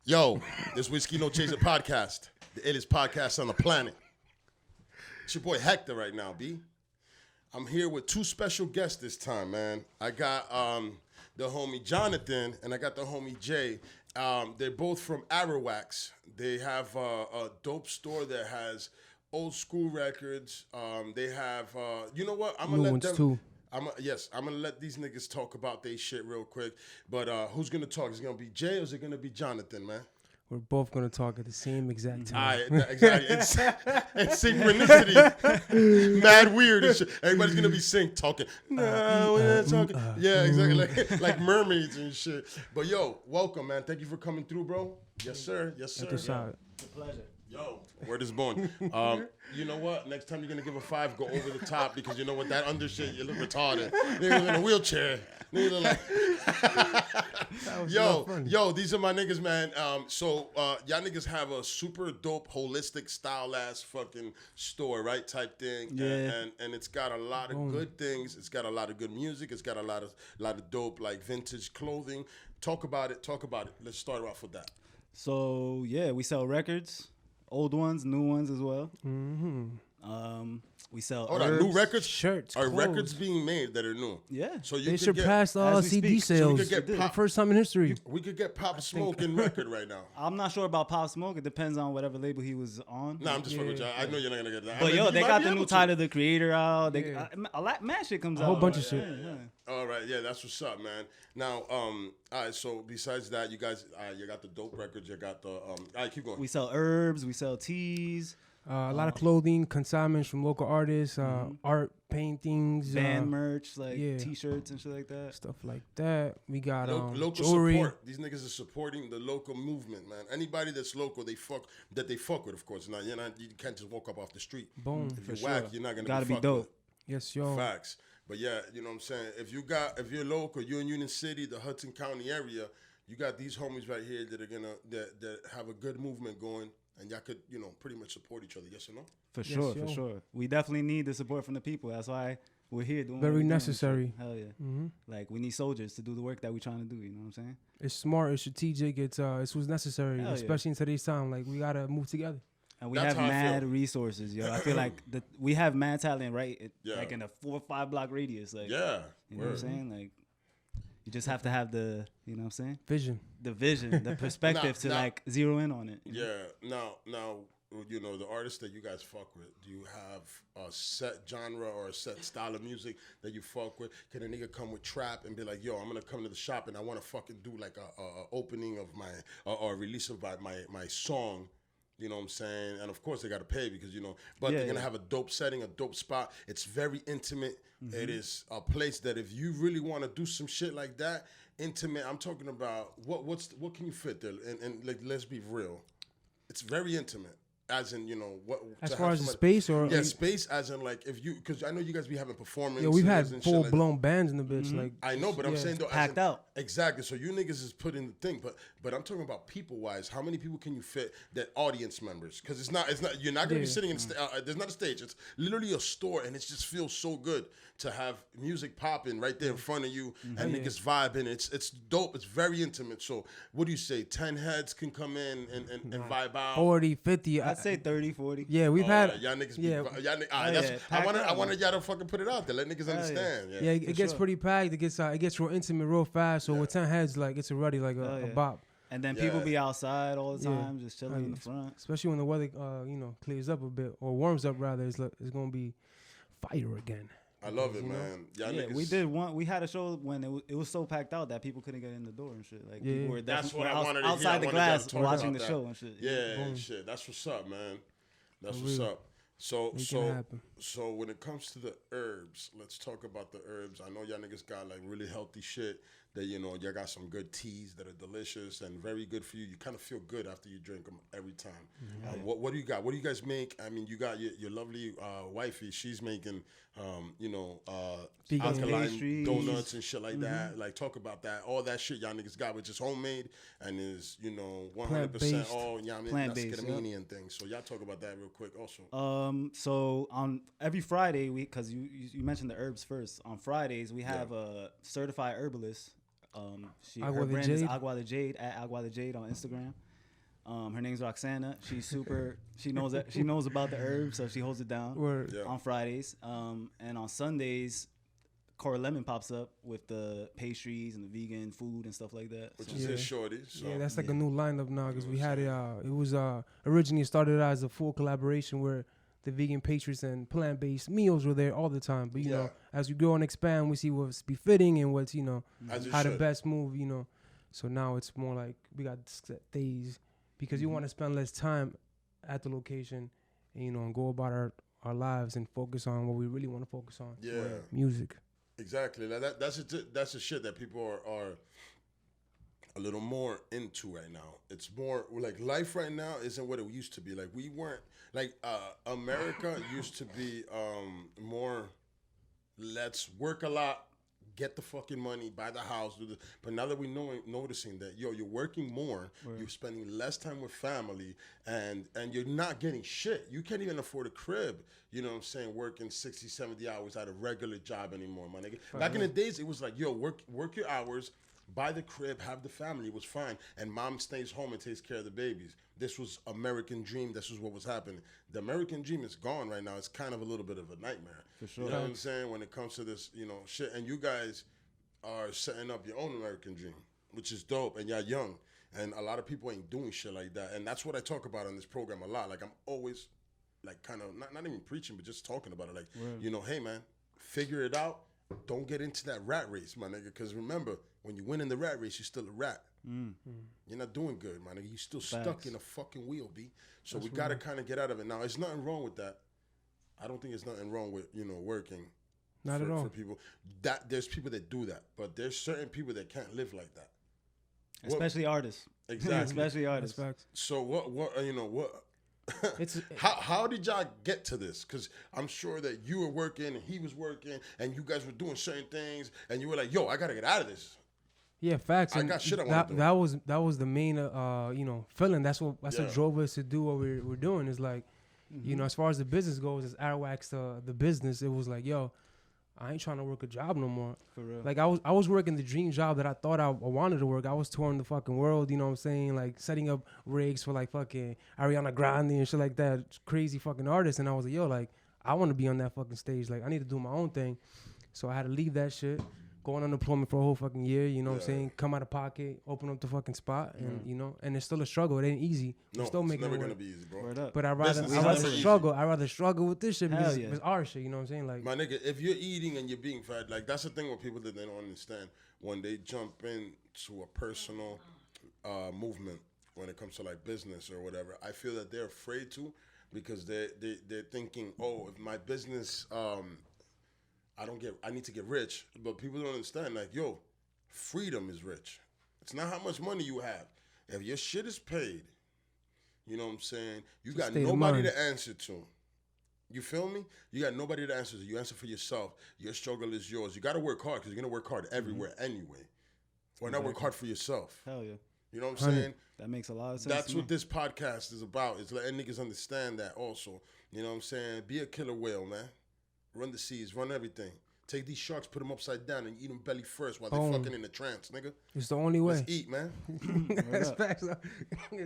Yo, this Whiskey No Chaser podcast, the illest podcast on the planet. It's your boy Hector right now, B. I'm here with two special guests this time, man. I got the homie Jonathan and I got the homie Jay. They're both from Arawax. They have a dope store that has old school records. They have, you know what? I'm gonna let them. Too. I'm gonna let these niggas talk about their shit real quick. But who's gonna talk? Is it gonna be Jay or is it gonna be Jonathan, man? We're both gonna talk at the same exact time. All right, exactly. It's synchronicity. Mad weird and shit. Everybody's gonna be talking. No, we're not talking. Yeah, exactly. Like mermaids and shit. But yo, welcome, man. Thank you for coming through, bro. Yes, sir. Yes, sir. It's a pleasure. Yo, word is born. You know what? Next time you're gonna give a 5, go over the top because you know what? That under shit, you look retarded. Niggas in a wheelchair. Niggas look like. Yo, these are my niggas, man. So y'all niggas have a super dope, holistic style ass fucking store, right? Type thing. Yeah. And it's got a lot of good things. It's got a lot of good music. It's got a lot of dope like vintage clothing. Talk about it. Let's start off with that. So yeah, we sell records. Old ones, new ones as well. Mm-hmm. We sell new records, shirts, are clothes. Records being made that are new. Yeah. So they surpassed CD sales. So the first time in history. We could get Pop Smoke in record right now. I'm not sure about Pop Smoke. It depends on whatever label he was on. Nah, I'm just fucking with y'all. I know you're not gonna get that. But they got the new Tyler the Creator out. They a lot mad shit comes out. A whole bunch of shit. Yeah. All right, yeah, that's what's up, man. Now, all right. So besides that, you guys, you got the dope records. You got the. All right, keep going. We sell herbs. We sell teas. A lot of clothing, consignments from local artists, art, paintings, band merch, like T-shirts and shit like that. Stuff like that. We got local jewelry. Support. These niggas are supporting the local movement, man. Anybody that's local, they fuck with, of course. Now, you can't just walk up off the street. Boom. If you're whack, you're not gonna gotta be dope. With. Yes, yo. Facts. But yeah, you know what I'm saying. If you're local, you're in Union City, the Hudson County area, you got these homies right here that are gonna that have a good movement going. And y'all could, pretty much support each other, yes or no? For sure. We definitely need the support from the people. That's why we're here doing very necessary. Hell yeah. Mm-hmm. Like, we need soldiers to do the work that we're trying to do, you know what I'm saying? It's smart, it's strategic, it's what's necessary, especially in today's time. Like, we gotta move together. And we have mad resources, yo. I feel like we have mad talent, right? Like in a 4 or 5 block radius. Like, you know what I'm saying? Like, you just have to have the, you know what I'm saying? The vision, the perspective to zero in on it. Yeah. Now, the artists that you guys fuck with, do you have a set genre or a set style of music that you fuck with? Can a nigga come with trap and be like, yo, I'm gonna come to the shop and I want to fucking do like a opening of my or release of my song? You know what I'm saying? And of course they got to pay because, but they're going to have a dope setting, a dope spot. It's very intimate. Mm-hmm. It is a place that if you really want to do some shit like that, intimate, I'm talking about what can you fit there? And like, let's be real. It's very intimate. As in, what as far as the space or space as in like if you because I know you guys be having performances. Yeah, we've had full blown bands in the bitch. Mm-hmm. Like I know, but I'm saying though, packed out. Exactly. So you niggas is put in the thing, but I'm talking about people wise. How many people can you fit that audience members? Because it's not you're not gonna be sitting in there's not a stage. It's literally a store, and it just feels so good to have music popping right there in front of you and niggas vibing. It's dope. It's very intimate. So what do you say? 10 heads can come in and vibe out. 40, 50. I'd say 30, 40. Yeah, we've had y'all niggas. I wanted y'all to fucking put it out there. Let niggas understand. Yeah, it gets pretty packed. It gets real intimate real fast. So with 10 heads, like it's already like a bop. And then people be outside all the time, just chilling in the front. Especially when the weather, clears up a bit or warms up rather. It's gonna be fire again. I love it, man. Y'all niggas. We did one. We had a show when it was so packed out that people couldn't get in the door and shit. Like people were that's what I wanted outside the glass watching the show and shit. Yeah, and shit. That's what's up, man. That's what's up. So when it comes to the herbs, let's talk about the herbs. I know y'all niggas got like really healthy shit that, you know, you got some good teas that are delicious and very good for you. You kind of feel good after you drink them every time. What do you got? What do you guys make? I mean, you got your lovely wifey. She's making, you know, alkaline donuts and shit like that. Like, talk about that. All that shit y'all niggas got, which is homemade and is, you know, 100% all plant-based and things. So y'all talk about that real quick also. So on every Friday, because you mentioned the herbs first. On Fridays, we have a certified herbalist. Her brand is Agua de Jade, at Agua de Jade on Instagram. Her name's Roxana. She's super. She knows that. She knows about the herbs, so she holds it down on Fridays. And on Sundays, Cora Lemon pops up with the pastries and the vegan food and stuff like that. Which is his shorty. So. Yeah, that's like a new lineup now because we had it. It was originally started as a full collaboration where the vegan pastries and plant-based meals were there all the time. But, you know, as we grow and expand, we see what's befitting and what's, you know, how the best move, you know. So now it's more like we got set days because you want to spend less time at the location and, you know, and go about our lives and focus on what we really want to focus on. Yeah. Music. Exactly. Now that's the shit that people are a little more into right now. It's more like life right now isn't what it used to be. Like we weren't like America used to be more let's work a lot, get the fucking money, buy the house, do this. But now that we're noticing that you're working more, you're spending less time with family, and you're not getting shit. You can't even afford a crib. You know what I'm saying? Working 60, 70 hours at a regular job anymore, my nigga. Back in the days, it was like, yo, work your hours, buy the crib, have the family. It was fine. And mom stays home and takes care of the babies. This was American dream. This was what was happening. The American dream is gone right now. It's kind of a little bit of a nightmare. For sure. You know what I'm saying? When it comes to this, you know, shit. And you guys are setting up your own American dream, which is dope. And y'all young. And a lot of people ain't doing shit like that. And that's what I talk about on this program a lot. Like, I'm always, like, kind of, not even preaching, but just talking about it. Like, you know, hey, man, figure it out. Don't get into that rat race, my nigga. Because remember, when you win in the rat race, you're still a rat. You're not doing good, my nigga. You're still stuck in a fucking wheel, B. So we got to kind of get out of it. Now, there's nothing wrong with that. I don't think there's nothing wrong with, you know, working. Not at all. For people. There's people that do that. But there's certain people that can't live like that. Especially artists. Exactly. Especially artists. So what you know, what... how did y'all get to this? Because I'm sure that you were working and he was working and you guys were doing certain things and you were like, yo, I got to get out of this. Yeah, facts. I got shit I want to do. That was the main, you know, feeling. That's what drove us to do what we're doing. Is like, you know, as far as the business goes, as Arawax, the business, it was like, yo, I ain't trying to work a job no more. For real. Like I was working the dream job that I thought I wanted to work. I was touring the fucking world, you know what I'm saying? Like setting up rigs for like fucking Ariana Grande and shit like that, crazy fucking artists. And I was like, yo, like I want to be on that fucking stage. Like I need to do my own thing. So I had to leave that shit, go on unemployment for a whole fucking year, you know what I'm saying? Come out of pocket, open up the fucking spot, and you know, and it's still a struggle. It ain't easy. No, still it's making never it gonna be easy, bro. But I'd rather struggle. I'd rather struggle with this shit because it's our shit. You know what I'm saying? Like, my nigga, if you're eating and you're being fat, like that's the thing with people that they don't understand when they jump into a personal movement when it comes to like business or whatever. I feel that they're afraid to because they're thinking, oh, if my business I need to get rich, but people don't understand. Like, yo, freedom is rich. It's not how much money you have. If your shit is paid, you know what I'm saying? You got nobody to answer to. You feel me? You got nobody to answer to. You answer for yourself. Your struggle is yours. You got to work hard because you're going to work hard everywhere anyway. Why not work hard for yourself? Hell yeah. You know what I'm saying? That makes a lot of sense. That's what this podcast is about. It's letting niggas understand that also. You know what I'm saying? Be a killer whale, man. Run the seas, run everything. Take these sharks, put them upside down, and eat them belly first while they're fucking in the trance, nigga. It's the only way. Let's eat, man. That's facts.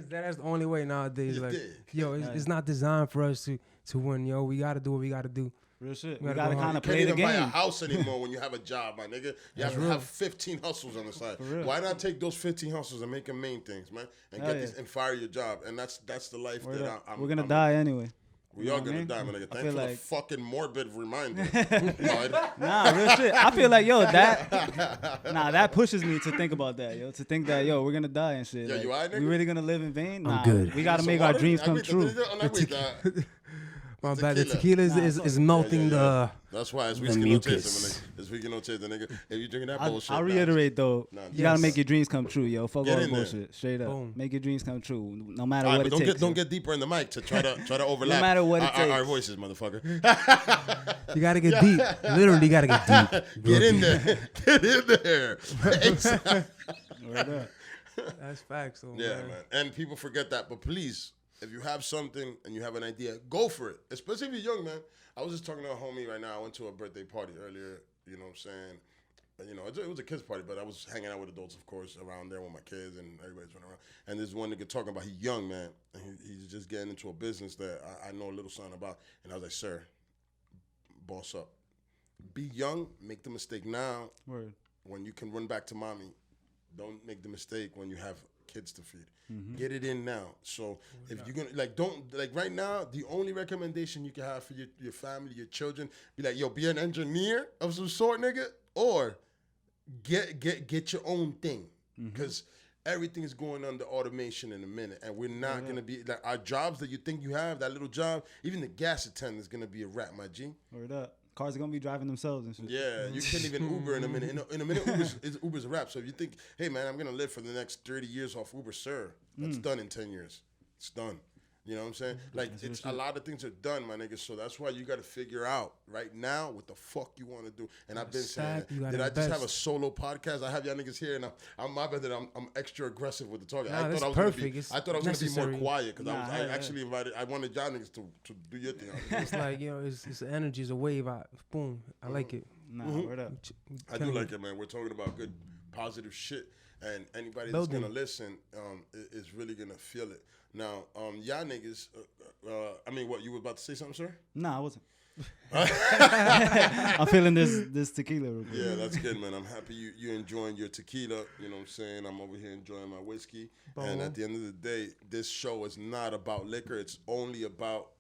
That's the only way nowadays. Like, yo, it's not designed for us to win, yo. We got to do what we got to do. Real shit. We gotta kind of play the game. You can't even buy a house anymore when you have a job, my nigga. You have to have 15 hustles on the side. Why not take those 15 hustles and make them main things, man? And get these and fire your job. And that's the life that I'm. We're gonna die anyway. We are gonna die, my nigga. Thanks for the fucking morbid reminder. Nah, real shit. I feel like, yo, that pushes me to think about that, yo. To think that, yo, we're gonna die and shit. Yeah, like, you alright, nigga? We really gonna live in vain? Nah, I'm good. We gotta make our dreams come true. My bad. The tequila is melting the. That's why it's whiskey no chaser, it's whiskey no chaser, nigga. If you drinking that bullshit, I'll reiterate though. You gotta make your dreams come true, yo. Fuck all the bullshit. Straight up, make your dreams come true, no matter what it takes. Don't get deeper in the mic to try to overlap. No matter what it takes. Our voices, motherfucker. You gotta get deep. Literally, gotta get deep. Get in there. Get in there. That's facts, though. Yeah, man. And people forget that, but please. If you have something and you have an idea, go for it. Especially if you're young, man. I was just talking to a homie right now. I went to a birthday party earlier, you know what I'm saying? And, you know, it was a kids party, but I was hanging out with adults, of course, around there with my kids and everybody's running around. And there's one nigga talking about, he's young, man. And he's just getting into a business that I know a little something about. And I was like, sir, boss up. Be young, make the mistake now. Word. When you can run back to mommy, don't make the mistake when you have kids to feed. Get it in now. So if you're gonna don't right now, the only recommendation you can have for your family, your children, be like, yo, be an engineer of some sort, nigga, or get your own thing, because everything is going under automation in a minute, and we're not gonna be like our jobs that you think you have, that little job, even the gas attendant is gonna be a wrap, my G. Word up. Cars are gonna be driving themselves and shit. Yeah, you can't even Uber in a minute. In a minute, Uber's a wrap. So if you think, hey man, I'm gonna live for the next 30 years off Uber, sir, that's done in 10 years. It's done. You know what I'm saying? Like, it's a lot of things are done, my nigga. So that's why you got to figure out right now what the fuck you want to do. And I've been saying that. Did I just have a solo podcast? I have y'all niggas here, and I'm my bad that I'm extra aggressive with the talking. Nah, I thought I was gonna be more quiet because I actually invited. I wanted y'all niggas to do your thing. It's like, you know, it's energy, it's a wave. Boom, I like it. Nah, word up. I do like it, man. We're talking about good, positive shit, and anybody that's gonna listen is really gonna feel it. Now, y'all niggas, I mean, what, you were about to say something, sir? Nah, I wasn't. I'm feeling this tequila real quick. Yeah, that's good, man. I'm happy you're enjoying your tequila. You know what I'm saying? I'm over here enjoying my whiskey. And at the end of the day, this show is not about liquor. It's only about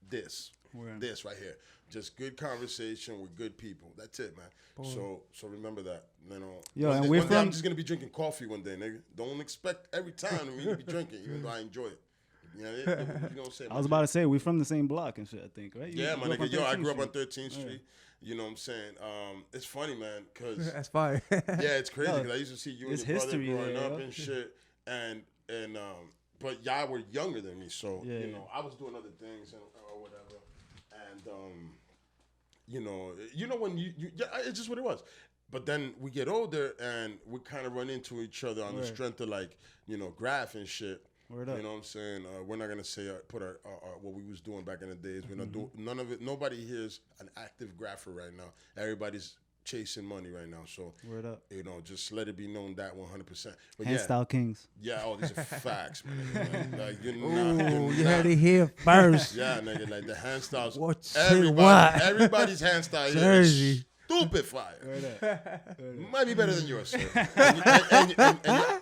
this. This right here. Just good conversation with good people. That's it, man. So remember that. You know, yo, and one day I'm just gonna be drinking coffee one day, nigga. Don't expect every time me to be drinking, even though I enjoy it. You know what I'm saying? I was about to say we're from the same block and shit, I think, right? Yeah, my nigga. Yo, I grew up on 13th Street. You know what I'm saying? It's funny, man, because that's fine. Yeah, it's crazy because I used to see you and your brother growing up and shit, and but y'all were younger than me, so you know I was doing other things or whatever, and you know when you it's just what it was. But then we get older and we kind of run into each other on the strength of like, you know, graph and shit. You know what I'm saying? We're not gonna say put our what we was doing back in the days. We're not doing none of it. Nobody here is an active grapher right now. Everybody's chasing money right now. So you know, just let it be known that 100%. But Handstyle Kings. Yeah, these are facts, man. Like you heard it here first. Yeah, nigga, like the hand styles. Everybody's hand style is stupid fire. Might be better than yours, sir.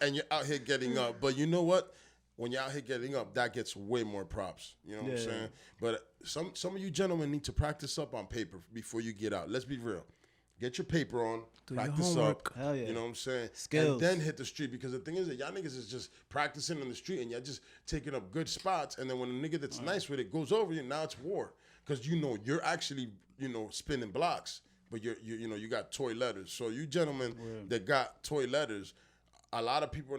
And you're out here getting up. But you know what? When you're out here getting up, that gets way more props. You know what I'm saying? But some of you gentlemen need to practice up on paper before you get out. Let's be real. Get your paper on, practice up. Hell yeah. You know what I'm saying? Skills. And then hit the street, because the thing is that y'all niggas is just practicing on the street and y'all just taking up good spots. And then when a nigga that's nice with it goes over you, now it's war. Because you know you're actually, you know, spinning blocks, but you know you got toy letters. So you gentlemen that got toy letters, a lot of people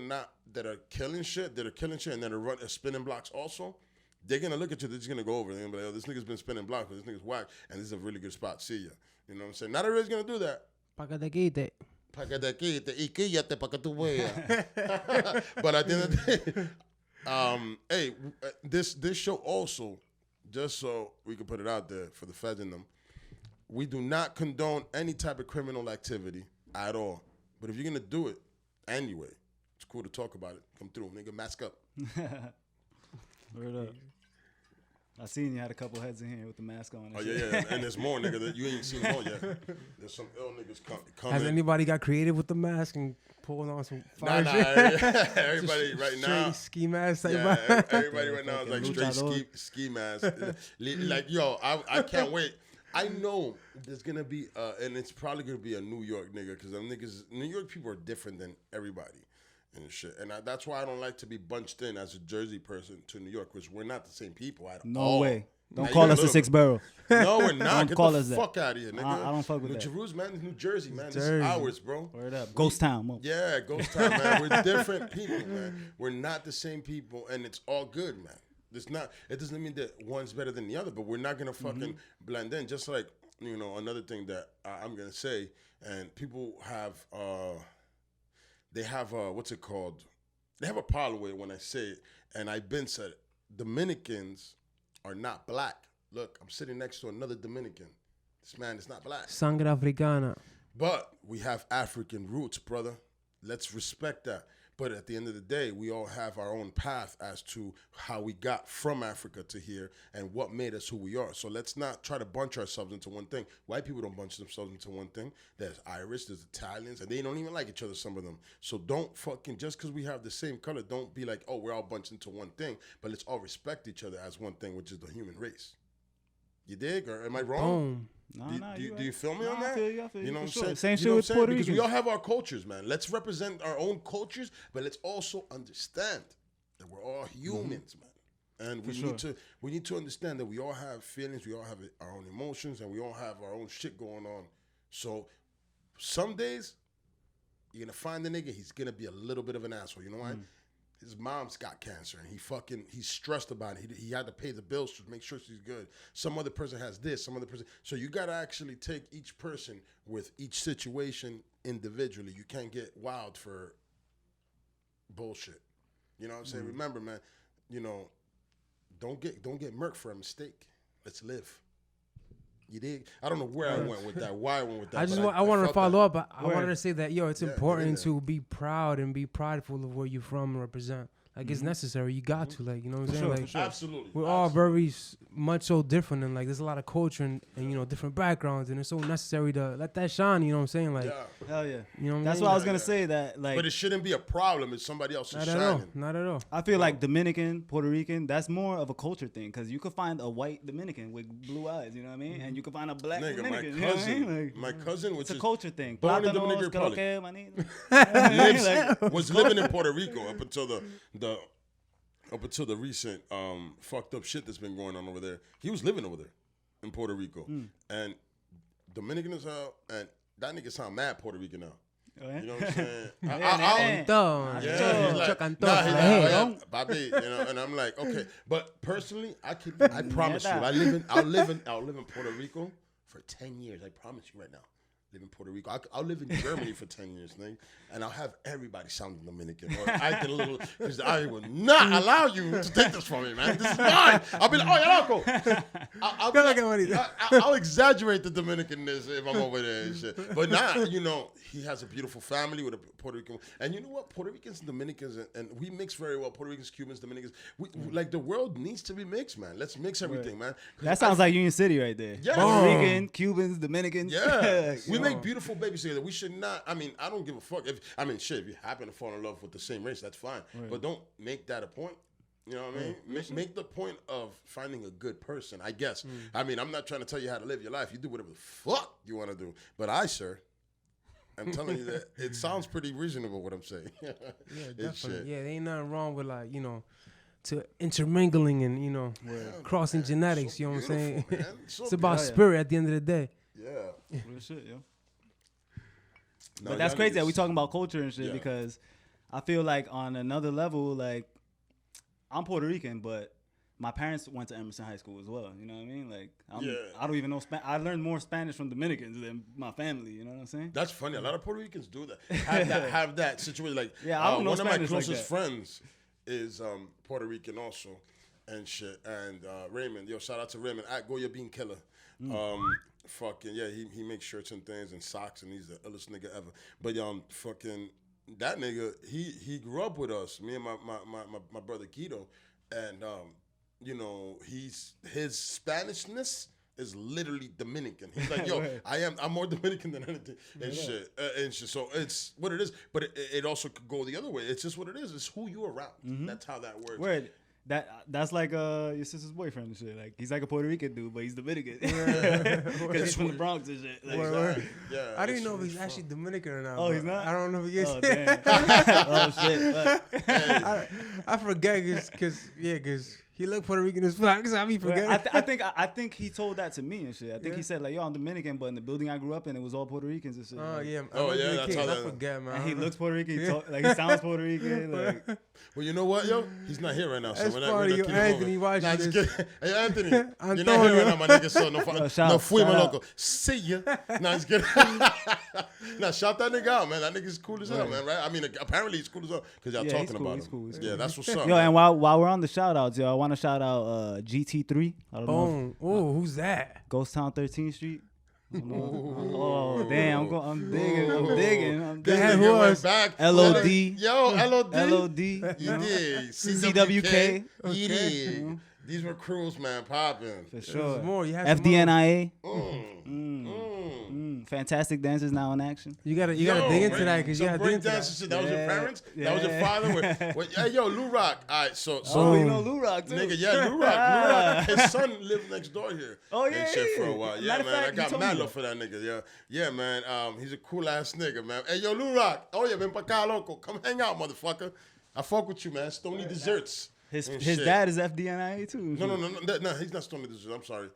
that are killing shit and that are spinning blocks also, they're gonna look at you, they're just gonna go over. They're gonna be like, oh, this nigga's been spinning blocks, but this nigga's whack, and this is a really good spot. See ya. You know what I'm saying? Not everybody's gonna do that. Pa' que te quite. Y quíllate pa' que tú veas. But at the end of the day, hey, this show also, just so we can put it out there for the feds in them, we do not condone any type of criminal activity at all. But if you're gonna do it anyway, it's cool to talk about it. Come through, nigga, mask up. Word up. I seen you had a couple heads in here with the mask on. Oh, yeah. And there's more, nigga, that you ain't seen all yet. There's some ill niggas coming. Has anybody got creative with the mask and pulling on some fire shit? Everybody right now. Ski mask type everybody right now is like straight ski mask. Like, yo, I can't wait. I know there's going to be, and it's probably going to be a New York nigga, because New York people are different than everybody. And shit, and that's why I don't like to be bunched in as a Jersey person to New York, because we're not the same people at all. No way. Don't call us the 6 Barrel. No, we're not. Don't Get call the us fuck that. out of here, nigga. I don't fuck with that. Jerusalem, man, New Jersey, man. This Jersey. is ours, bro. Word up. Ghost Town. Yeah, Ghost Town, man. We're different people, man. We're not the same people, and it's all good, man. It's not. It doesn't mean that one's better than the other, but we're not gonna fucking blend in. Just like, you know, another thing that I'm gonna say, and people have, they have what's it called? They have a problem with it when I say it, and I've been said it. Dominicans are not black. Look, I'm sitting next to another Dominican. This man is not black. Sangre africana. But we have African roots, brother. Let's respect that. But at the end of the day, we all have our own path as to how we got from Africa to here and what made us who we are. So let's not try to bunch ourselves into one thing. White people don't bunch themselves into one thing. There's Irish, there's Italians, and they don't even like each other, some of them. So don't fucking, just because we have the same color, don't be like, oh, we're all bunched into one thing. But let's all respect each other as one thing, which is the human race. You dig? Or am I wrong? Boom. Do you feel me on that? I feel you. You know what I'm sure. saying? Same you shit know with what I'm saying? Puerto Because we Ricans. all have our cultures, man. Let's represent our own cultures, but let's also understand that we're all humans, man. And we need to understand that we all have feelings, we all have our own emotions, and we all have our own shit going on. So some days you're gonna find the nigga, he's gonna be a little bit of an asshole. You know why? His mom's got cancer and he's stressed about it. He had to pay the bills to make sure she's good. Some other person has this, some other person. So you got to actually take each person with each situation individually. You can't get wild for bullshit. You know what I'm saying? Remember, man, you know, don't get murked for a mistake. Let's live. You dig? I don't know where I went with that, why I went with that. I wanted to follow that. up. I wanted to say that, it's important to be proud and be prideful of where you're from and represent. Like, it's necessary. You got to, like, you know what I'm saying? Like, Absolutely. We're all very much so different, and, like, there's a lot of culture and different backgrounds, and it's so necessary to let that shine, you know what I'm saying? Like, hell yeah. You know what That's I mean? what I was going to say, that, like. But it shouldn't be a problem if somebody else is shining. Not at all. I feel like Dominican, Puerto Rican, that's more of a culture thing, because you could find a white Dominican with blue eyes, you know what I mean? And you could find a black Dominican. My cousin, which it's is a culture thing. Born in Dominican Republic. Was living in Puerto Rico up until the recent fucked up shit that's been going on over there. He was living over there in Puerto Rico. And Dominican as hell, and that nigga sound mad Puerto Rican now. Oh, yeah? You know what I'm saying? And I'm like, okay. But personally, I promise you, I'll live in Puerto Rico for 10 years. I promise you right now. Live in Puerto Rico. I'll live in Germany for 10 years, nigga, and I'll have everybody sounding Dominican. Or acting a little, because I will not allow you to take this from me, man. This is mine. I'll be like, oh, yeah, I'll exaggerate the Dominicanness if I'm over there and shit. But he has a beautiful family with a Puerto Rican. And you know what? Puerto Ricans and Dominicans, and we mix very well. Puerto Ricans, Cubans, Dominicans. Like, the world needs to be mixed, man. Let's mix everything, man. That sounds like Union City right there. Yeah. Puerto Rican, Cubans, Dominicans. Yeah. We make beautiful babies together. We should not. I mean, I don't give a fuck. If you happen to fall in love with the same race, that's fine. Right. But don't make that a point. You know what I mean? Make the point of finding a good person, I guess. I mean, I'm not trying to tell you how to live your life. You do whatever the fuck you want to do. But I'm telling you that it sounds pretty reasonable what I'm saying. Yeah, definitely. Yeah, there ain't nothing wrong with, like, to intermingling and, crossing genetics, so you know what I'm saying? So it's about spirit at the end of the day. Yeah. Real shit, yo. No, but that's crazy that we talking about culture and shit, because I feel like on another level, like, I'm Puerto Rican, but my parents went to Emerson High School as well. You know what I mean? Like, I don't even know I learned more Spanish from Dominicans than my family. You know what I'm saying? That's funny. A lot of Puerto Ricans do that. Have that situation. Like, I don't know one Spanish of my closest like friends is Puerto Rican also, and shit. And Raymond, shout out to Raymond at Goya Bean Killer. Fucking yeah, he makes shirts and things and socks, and he's the illest nigga ever. But fucking that nigga, he grew up with us, me and my brother Guido, and his Spanishness is literally Dominican. He's like, yo, I'm more Dominican than anything and shit. And shit. So it's what it is, but it also could go the other way. It's just what it is. It's who you around. That's how that works. Word. That's like your sister's boyfriend and shit. Like, he's like a Puerto Rican dude, but he's Dominican. Because he's from the Bronx and shit. Like, yeah, I didn't know if he's actually Dominican or not. Oh, he's not? I don't know if he is. Oh, damn. Oh, shit. I forget because He looked Puerto Rican as fuck. I be forgetting. I think he told that to me and shit. I think he said like, "Yo, I'm Dominican, but in the building I grew up in, it was all Puerto Ricans and shit." Oh yeah. That's how I forget, man. And he looks Puerto Rican. He sounds Puerto Rican. Like, well, you know what, yo? He's not here right now, so that's we're funny. not Anthony, watch nah, this. Hey, Anthony, you're not here right now, my nigga. So no fuimos loco. See ya. Nah, it's good. Nah, shout that nigga out, man. That nigga's cool as hell, man. Right? I mean, apparently he's cool as hell because y'all talking about him. He's cool. Yeah, that's what's up. Yo, and while we're on the shout outs, yo, I want to shout out GT3. I don't know. Oh, who's that? Ghost Town 13th Street. Oh damn! I'm digging. Who was back? LOD. Yo, LOD. You did. CWK. You did. These were crews, man, popping. For sure. More. You have FDNIA. Fantastic dancers now in action. You gotta dig into that because you gotta dig into that. Shit. That was your parents. That was your father. Hey, yo, Lou Rock. All right, so you know Lou Rock too. Nigga, yeah, Lou Rock. His son lived next door here. Oh yeah, and shit for a while. Yeah, man. I got mad love for for that nigga. Yeah, man. He's a cool ass nigga, man. Hey, yo, Lou Rock. Oh yeah, ven pa acá, loco. Come hang out, motherfucker. I fuck with you, man. Stony Desserts. His dad is FDNIA too. No, he's not Stony Desserts. I'm sorry.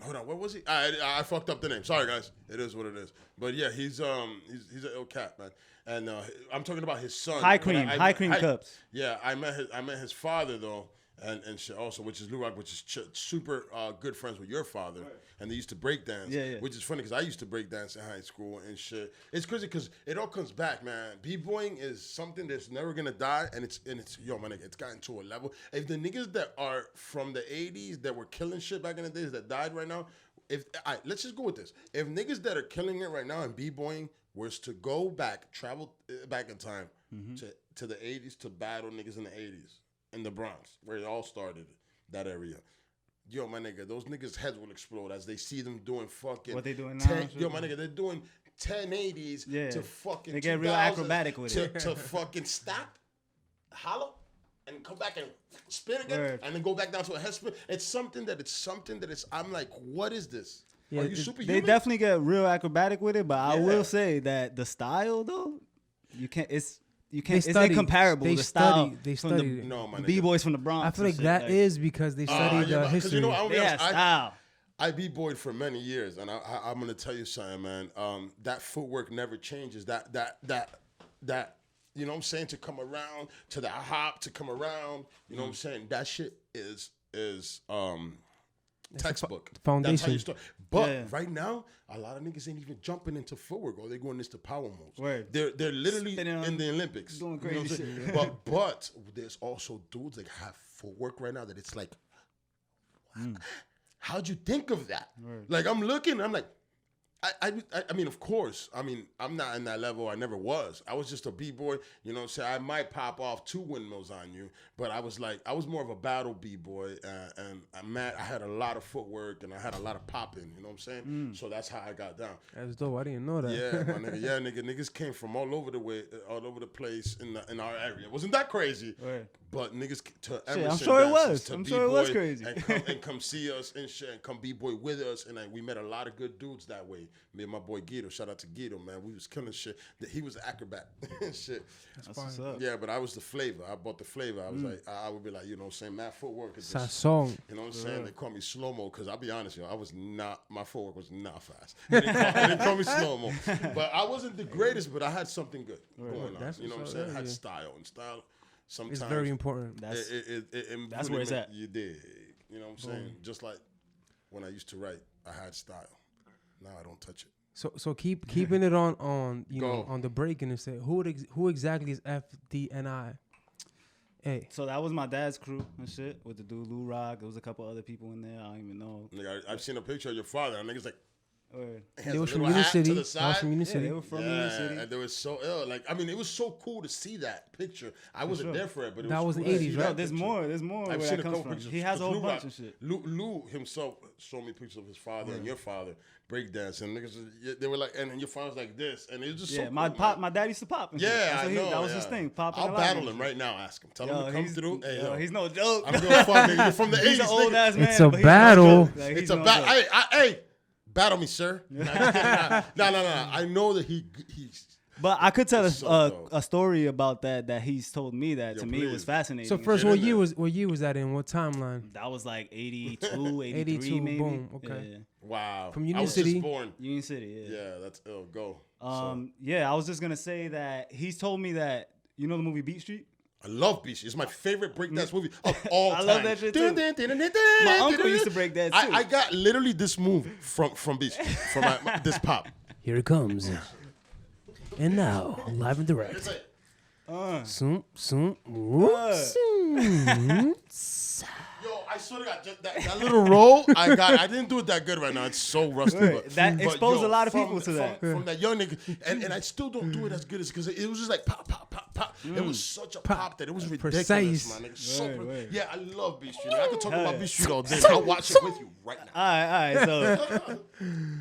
Hold on, what was he? I fucked up the name. Sorry, guys. It is what it is. But yeah, he's an ill cat, man. And I'm talking about his son. High cream cups. Yeah, I met his father though, and shit also, which is Lou Rock, which is super good friends with your father, and they used to break dance. Yeah. Which is funny because I used to break dance in high school and shit. It's crazy because it all comes back, man. B-boying is something that's never gonna die, and it's yo, my nigga, it's gotten to a level. If the niggas that are from the '80s that were killing shit back in the days that died right now, let's just go with this. If niggas that are killing it right now in B-boying was to go back, travel back in time to the '80s to battle niggas in the '80s in the Bronx where it all started, that area. Yo, my nigga, those niggas' heads will explode as they see them doing fucking. What they doing now? Yo, my nigga, they're doing 1080s to fucking. They get real acrobatic with it. To fucking stop, hollow, and come back and spin again, and then go back down to a head spin. It's something that I'm like, what is this? Yeah, are you superhuman? They definitely get real acrobatic with it, but I will say that the style though, it's incomparable. They the style they study B-boys from the Bronx. I feel like that is because they studied the history. You know, style. I B-boyed for many years, and I'm gonna tell you something, man. That footwork never changes. That you know what I'm saying, to come around to that hop, to come around. You know what I'm saying. That shit is textbook foundation. That's how you start. But right now, a lot of niggas ain't even jumping into footwork, or they going into power moves. They're literally in the Olympics. Doing crazy shit. Yeah. But there's also dudes that have footwork right now that it's like, how'd you think of that? Like I'm looking, I'm like, I mean, of course. I mean, I'm not in that level. I never was. I was just a B-boy. You know what I'm saying? I might pop off 2 windmills on you, but I was more of a battle B-boy. And I had a lot of footwork and I had a lot of popping. You know what I'm saying? So that's how I got down. That's dope. I didn't know that. Yeah, my nigga. Yeah, niggas came from all over the place in our area. Wasn't that crazy? Right. But niggas to Emerson, I'm sure it was crazy. And come see us and shit, and come B-boy with us. And we met a lot of good dudes that way. Me and my boy Guido, shout out to Guido, man. We was killing shit. He was the acrobat and shit. That's what's up. Yeah, but I was the flavor. I bought the flavor. I was like, I would be like, you know what I'm saying? Mad footwork is song. You know what I'm saying? They call me slow-mo because I'll be honest, my footwork was not fast. They didn't call me slow-mo. But I wasn't the greatest, but I had something good going on. You know what I'm saying? I had style, and style sometimes. It's very important. That's where it's at. You did. You know what I'm saying? Just like when I used to write, I had style. Now I don't touch it. So keeping it on on the break and say who exactly is FDNI? Hey. So that was my dad's crew and shit with the dude Lou Rock. There was a couple other people in there. I don't even know. Nigga, I've seen a picture of your father. And niggas like. They were from Unicity. They were from Unicity. And they were so ill. Like, I mean, it was so cool to see that picture. I wasn't there for it, but that was cool the 80s, right? There's more. I've seen a couple pictures. He has a whole bunch of shit. Lou himself showed me pictures of his father and your father breakdancing. And niggas, they were like, and your father's like this, and it was just so cool, my dad used to pop. Yeah, I know. That was his thing. Popping. I'll battle him right now. Ask him. Tell him to come through. Hey, yo, he's no joke. I'm gonna fuck nigga. You're from the 80s. He's an old ass man. It's a battle. It's a battle. Hey. Battle me, sir. No. I know that he But I could tell a story about that he's told me that to me was fascinating. So first, what year was that in? What timeline? That was like 82, 83 82, maybe. Boom. Okay. Yeah. Wow. From Union City. Just born. Union City. Yeah. Yeah, that's ill. Go. Yeah, I was just gonna say that he's told me that the movie Beat Street. I love Beat Street. It's my favorite breakdance movie of all time. I love that shit too. My uncle used to break that too. I got literally this move from Beat Street, from this pop. Here it comes. And now, live and direct. Yo, I swear to God, just that little roll I didn't do it that good right now. It's so rusty. Right. That exposed a lot of people to that. From that young nigga. And I still don't do it as good as because it was just like pop, pop, pop, pop. It was such a pop that it was ridiculous, precise. my nigga. Right. Yeah, I love Beat Street. I could talk about Beat Street all day. I'll watch it with you right now. All right. So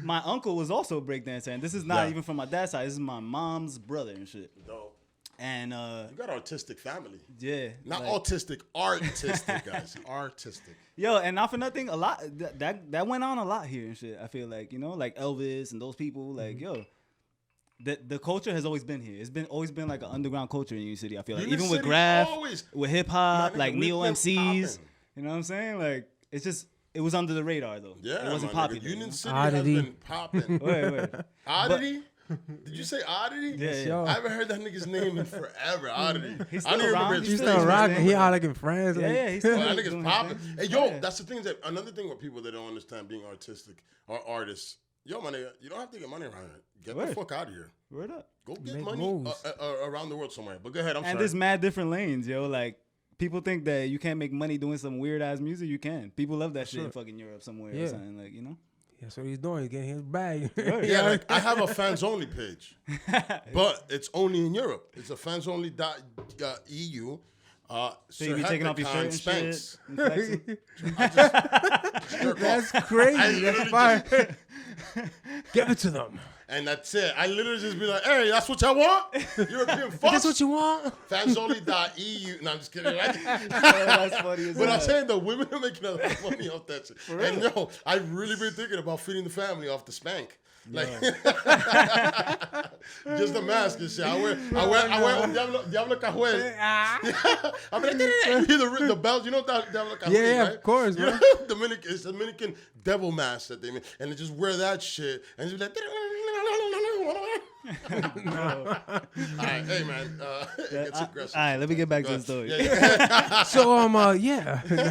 my uncle was also a breakdancer, and this is not even from my dad's side. This is my mom's brother and shit. Dope. And you got artistic family. Yeah. Not autistic, artistic, guys. Artistic. Yo, and not for nothing, a lot that went on a lot here and shit. I feel like, like Elvis and those people, like, yo, the culture has always been here. It's always been like an underground culture in Union City. I feel like even with graph, with hip hop, like neo MCs. You know what I'm saying? Like it was under the radar though. Yeah, it wasn't popular. Union City has been popping. Wait. Oddity. Did you say Oddity? Yeah. I haven't heard that nigga's name in forever. Oddity. He's I don't even remember his He's face. still rocking. He out like in France. Yeah, he's still that nigga's popping. Hey, yo, Yeah. that's the thing that another thing with people that don't understand being artistic or artists. Yo, my nigga, you don't have to get money around here. Get the fuck out of here. Word up. Go get Make money around the world somewhere. But go ahead. I'm sorry. And there's mad different lanes, yo. Like people think that you can't make money doing some weird ass music. You can. People love that shit in fucking Europe somewhere or something. Like, That's what he's doing. He's getting his bag. Yeah, like I have a fans only page, but it's only in Europe. It's a fans only .eu. So you be taking off your shirt and Spanx. shit. That's crazy. That's fire. Give it to them. And that's it. I literally just be like, hey, that's what y'all want? European fuck. That's what you want? Fansonly.eu. No, I'm just kidding. Right? That's funny as But hell. I'm saying the women are making a lot of money off that shit. And yo, I've really been thinking about feeding the family off the Spank. Like, just the mask and shit. I wear un Diablo Cajuel. I'm like, you hear the bells, you know that Diablo Cajuel, Yeah, right? of course, You bro. know, it's Dominican devil mask that they make. And they just wear that shit. And just be like, all right, hey, man. It gets aggressive. All right, let me get back to the story. So,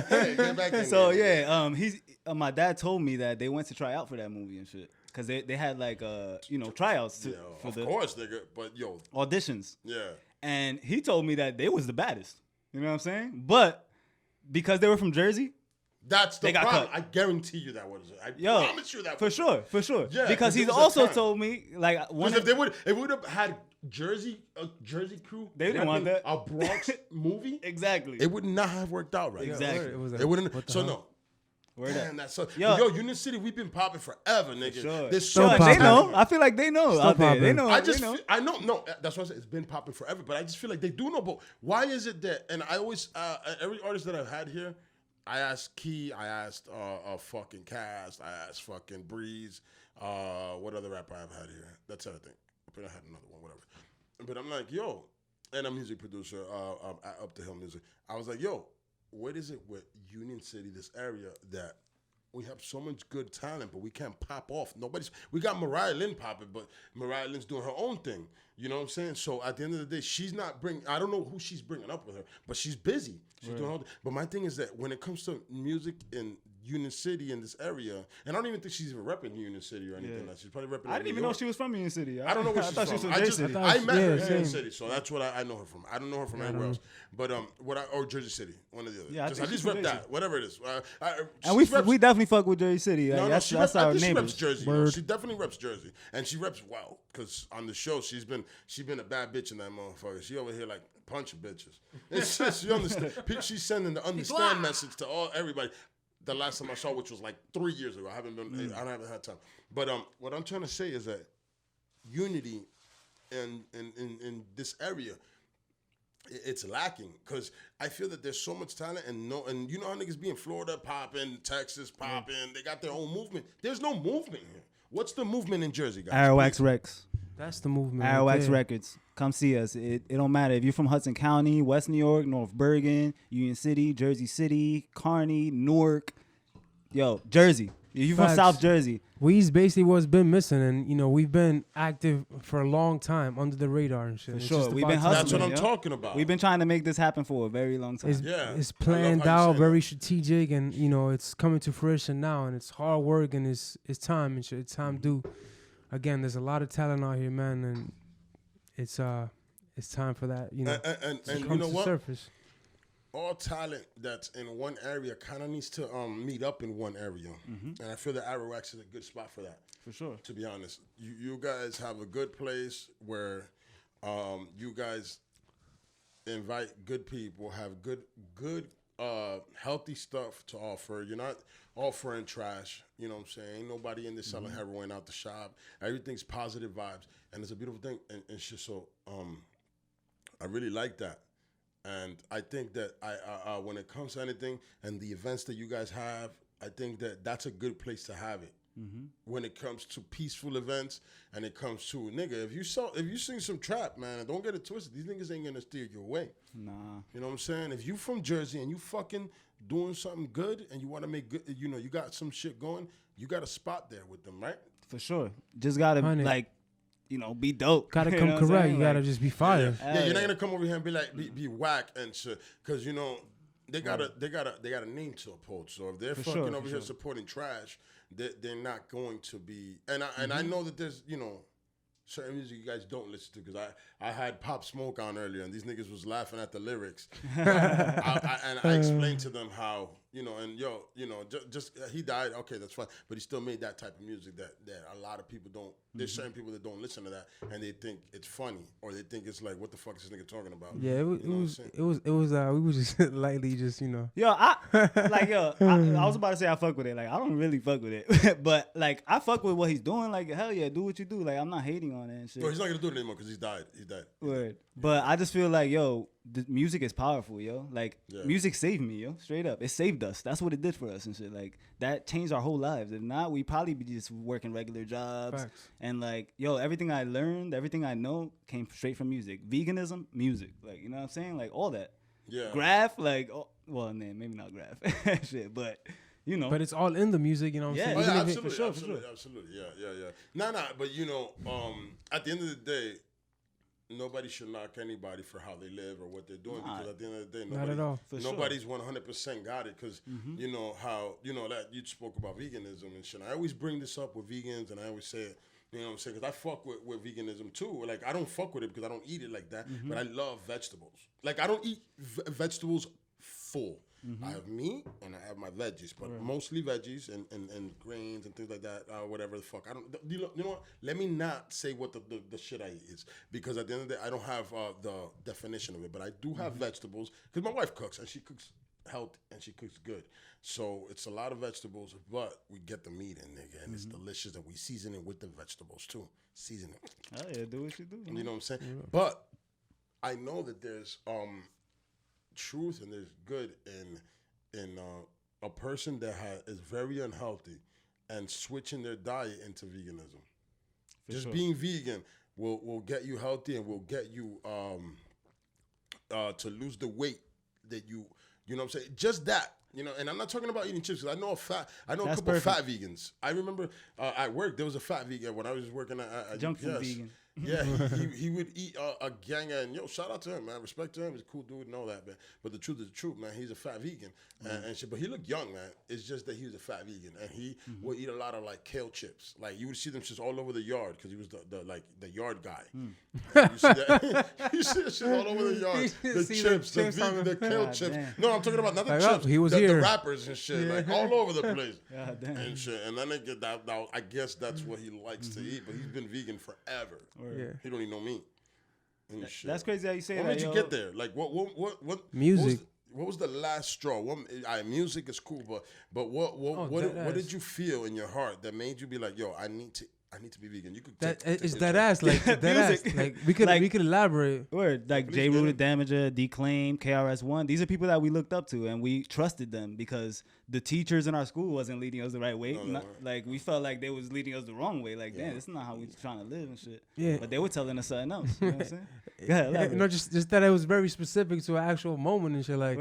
Hey, get back in So there. he's my dad told me that they went to try out for that movie and shit. Cause they had like tryouts for the course, nigga. But yo, auditions. Yeah. And he told me that they was the baddest. You know what I'm saying? But because they were from Jersey, that's the problem. cut. I guarantee you that was it. I promise you that for was sure, for sure. Yeah, because he's it was also that time. told me like if they would have had Jersey crew, they didn't want that a Bronx movie. Exactly. It would not have worked out right. Exactly. It wouldn't. So no. Damn, that's so. Yo, Union City, we've been popping forever, nigga. Sure. There's so much they talent know. here. I feel like they know Still out there. popping. They know. I know. No, that's what I said. It's been popping forever, but I just feel like they do know. But why is it that? And I always, every artist that I've had here, I asked Key, I asked fucking Cast, I asked fucking Breeze. What other rapper I've had here? That's it, I think. But I had another one, whatever. But I'm like, yo, and a music producer at Up the Hill Music. I was like, yo, what is it with Union City, this area, that we have so much good talent, but we can't pop off. We got Mariah Lynn popping, but Mariah Lynn's doing her own thing. You know what I'm saying? So at the end of the day, she's not I don't know who she's bringing up with her, but she's busy. She's doing her own thing. But my thing is that when it comes to music in Union City in this area, and I don't even think she's even repping Union City or anything. Like she's probably repping. I didn't even know she was from Union City. I don't know where she's from. She was from Jersey City. I met her in Union City, so that's what I know her from. I don't know her from anywhere else. But or Jersey City, one or the other. Yeah, just at least rep that, whatever it is. And we definitely fuck with Jersey City. Like, that's our neighbors. She reps Jersey. You know? She definitely reps Jersey, and she reps well because on the show she's been a bad bitch in that motherfucker. She over here like punching bitches. It's just you understand. She's sending the understand message to everybody. The last time I saw, which was like 3 years ago, I haven't had time. But what I'm trying to say is that unity in this area, it's lacking because I feel that there's so much talent and you know how niggas be in Florida popping, Texas popping, they got their own movement. There's no movement here. What's the movement in Jersey, guys? Arawax Rex. That's the movement. Arawax Records. Come see us. It don't matter if you're from Hudson County, West New York, North Bergen, Union City, Jersey City, Kearney, Newark. Yo, Jersey. If you're from South Jersey. We's basically what's been missing, and we've been active for a long time under the radar and shit. For sure, we've been hustling. That's what I'm talking about. We've been trying to make this happen for a very long time. It's planned out, very strategic, and it's coming to fruition now. And it's hard work, and it's time and shit. It's time due. Again, there's a lot of talent out here, man, and it's time for that. And you know what? Surface. All talent that's in one area kind of needs to meet up in one area. Mm-hmm. And I feel that Arawax is a good spot for that. For sure. To be honest. You guys have a good place where you guys invite good people, have good healthy stuff to offer. You're not offering trash. You know what I'm saying? Ain't nobody in there selling heroin out the shop. Everything's positive vibes. And it's a beautiful thing. And it's just so, I really like that. And I think that when it comes to anything and the events that you guys have, I think that that's a good place to have it. Mm-hmm. When it comes to peaceful events and it comes to, nigga, if you sing some trap, man, don't get it twisted. These niggas ain't gonna steer you away. Nah. You know what I'm saying? If you from Jersey and you fucking doing something good and you want to make good, you got some shit going, you got a spot there with them, right? For sure. Just gotta be dope. Gotta come correct. You gotta just be fire. Yeah, you're not gonna come over here and be like be whack and shit, because they got a name to uphold. So if they're fucking over here supporting trash, they're not going to be. And I know that there's certain music you guys don't listen to, because I had Pop Smoke on earlier and these niggas was laughing at the lyrics. I explained to them how just he died. Okay, that's fine, but he still made that type of music that a lot of people don't. There's certain people that don't listen to that and they think it's funny, or they think it's like, what the fuck is this nigga talking about? Yeah, it was we was just lightly just I was about to say I fuck with it. Like, I don't really fuck with it, but like I fuck with what he's doing. Like, hell yeah, do what you do. Like, I'm not hating on it and shit. Bro, he's not gonna do it anymore because he's died. Word. But I just feel like, the music is powerful, yo. Like, music saved me, yo. Straight up. It saved us. That's what it did for us and shit. Like, that changed our whole lives. If not, we'd probably be just working regular jobs. Facts. And like, everything I learned, everything I know came straight from music. Veganism, music. Like, you know what I'm saying? Like, all that. Yeah. Graph, like, maybe not graph. Shit, but... But it's all in the music, you know what I'm saying? Oh, yeah, absolutely, for sure. Absolutely. Yeah. Nah, but at the end of the day, nobody should knock anybody for how they live or what they're doing, because at the end of the day, nobody's 100% got it, because how that you spoke about veganism and shit. I always bring this up with vegans, and I always say it. You know what I'm saying? Because I fuck with veganism too. Like, I don't fuck with it because I don't eat it like that, but I love vegetables. Like, I don't eat vegetables full. Mm-hmm. I have meat and I have my veggies, but mostly veggies and grains and things like that, whatever the fuck. I don't. You know what? Let me not say what the shit I eat is, because at the end of the day, I don't have the definition of it, but I do have vegetables, because my wife cooks and she cooks healthy and she cooks good. So it's a lot of vegetables, but we get the meat in, nigga, and it's delicious, and we season it with the vegetables too. Season it. Oh yeah, do what you do. Man. You know what I'm saying? Yeah. But I know that there's truth and there's good in a person that is very unhealthy and switching their diet into veganism. Just being vegan will get you healthy and will get you to lose the weight that you know what I'm saying? Just that. And I'm not talking about eating chips, because I know a couple of fat vegans. I remember at work there was a fat vegan when I was working at junk food vegan. Yeah, he would eat a gang, and shout out to him, man. Respect to him. He's a cool dude and all that, man. But the truth is the truth, man. He's a fat vegan and shit. But he looked young, man. It's just that he was a fat vegan, and he would eat a lot of like kale chips. Like, you would see them just all over the yard, because he was the yard guy. You see that? You see that shit all over the yard. The chips, the kale chips. Damn. No, I'm talking about not the chips. He was here. The wrappers and shit, like all over the place. And shit. And then I guess that's what he likes to eat. But he's been vegan forever. Yeah. He don't eat no meat. That's crazy how you say that. What made you get there? Like, what music? What was the last straw? Music is cool, but what did you feel in your heart that made you be like, yo, I need to I need to be vegan. You could it's that ass like that ass. Like we could elaborate. Word like J. Rooted Damager, Declaim, KRS-One. These are people that we looked up to and we trusted them because the teachers in our school wasn't leading us the right way. Like we felt like they was leading us the wrong way. Like damn, this is not how we trying to live and shit. Yeah. But they were telling us something else. You know what I'm saying? Yeah, just that it was very specific to an actual moment and shit. Like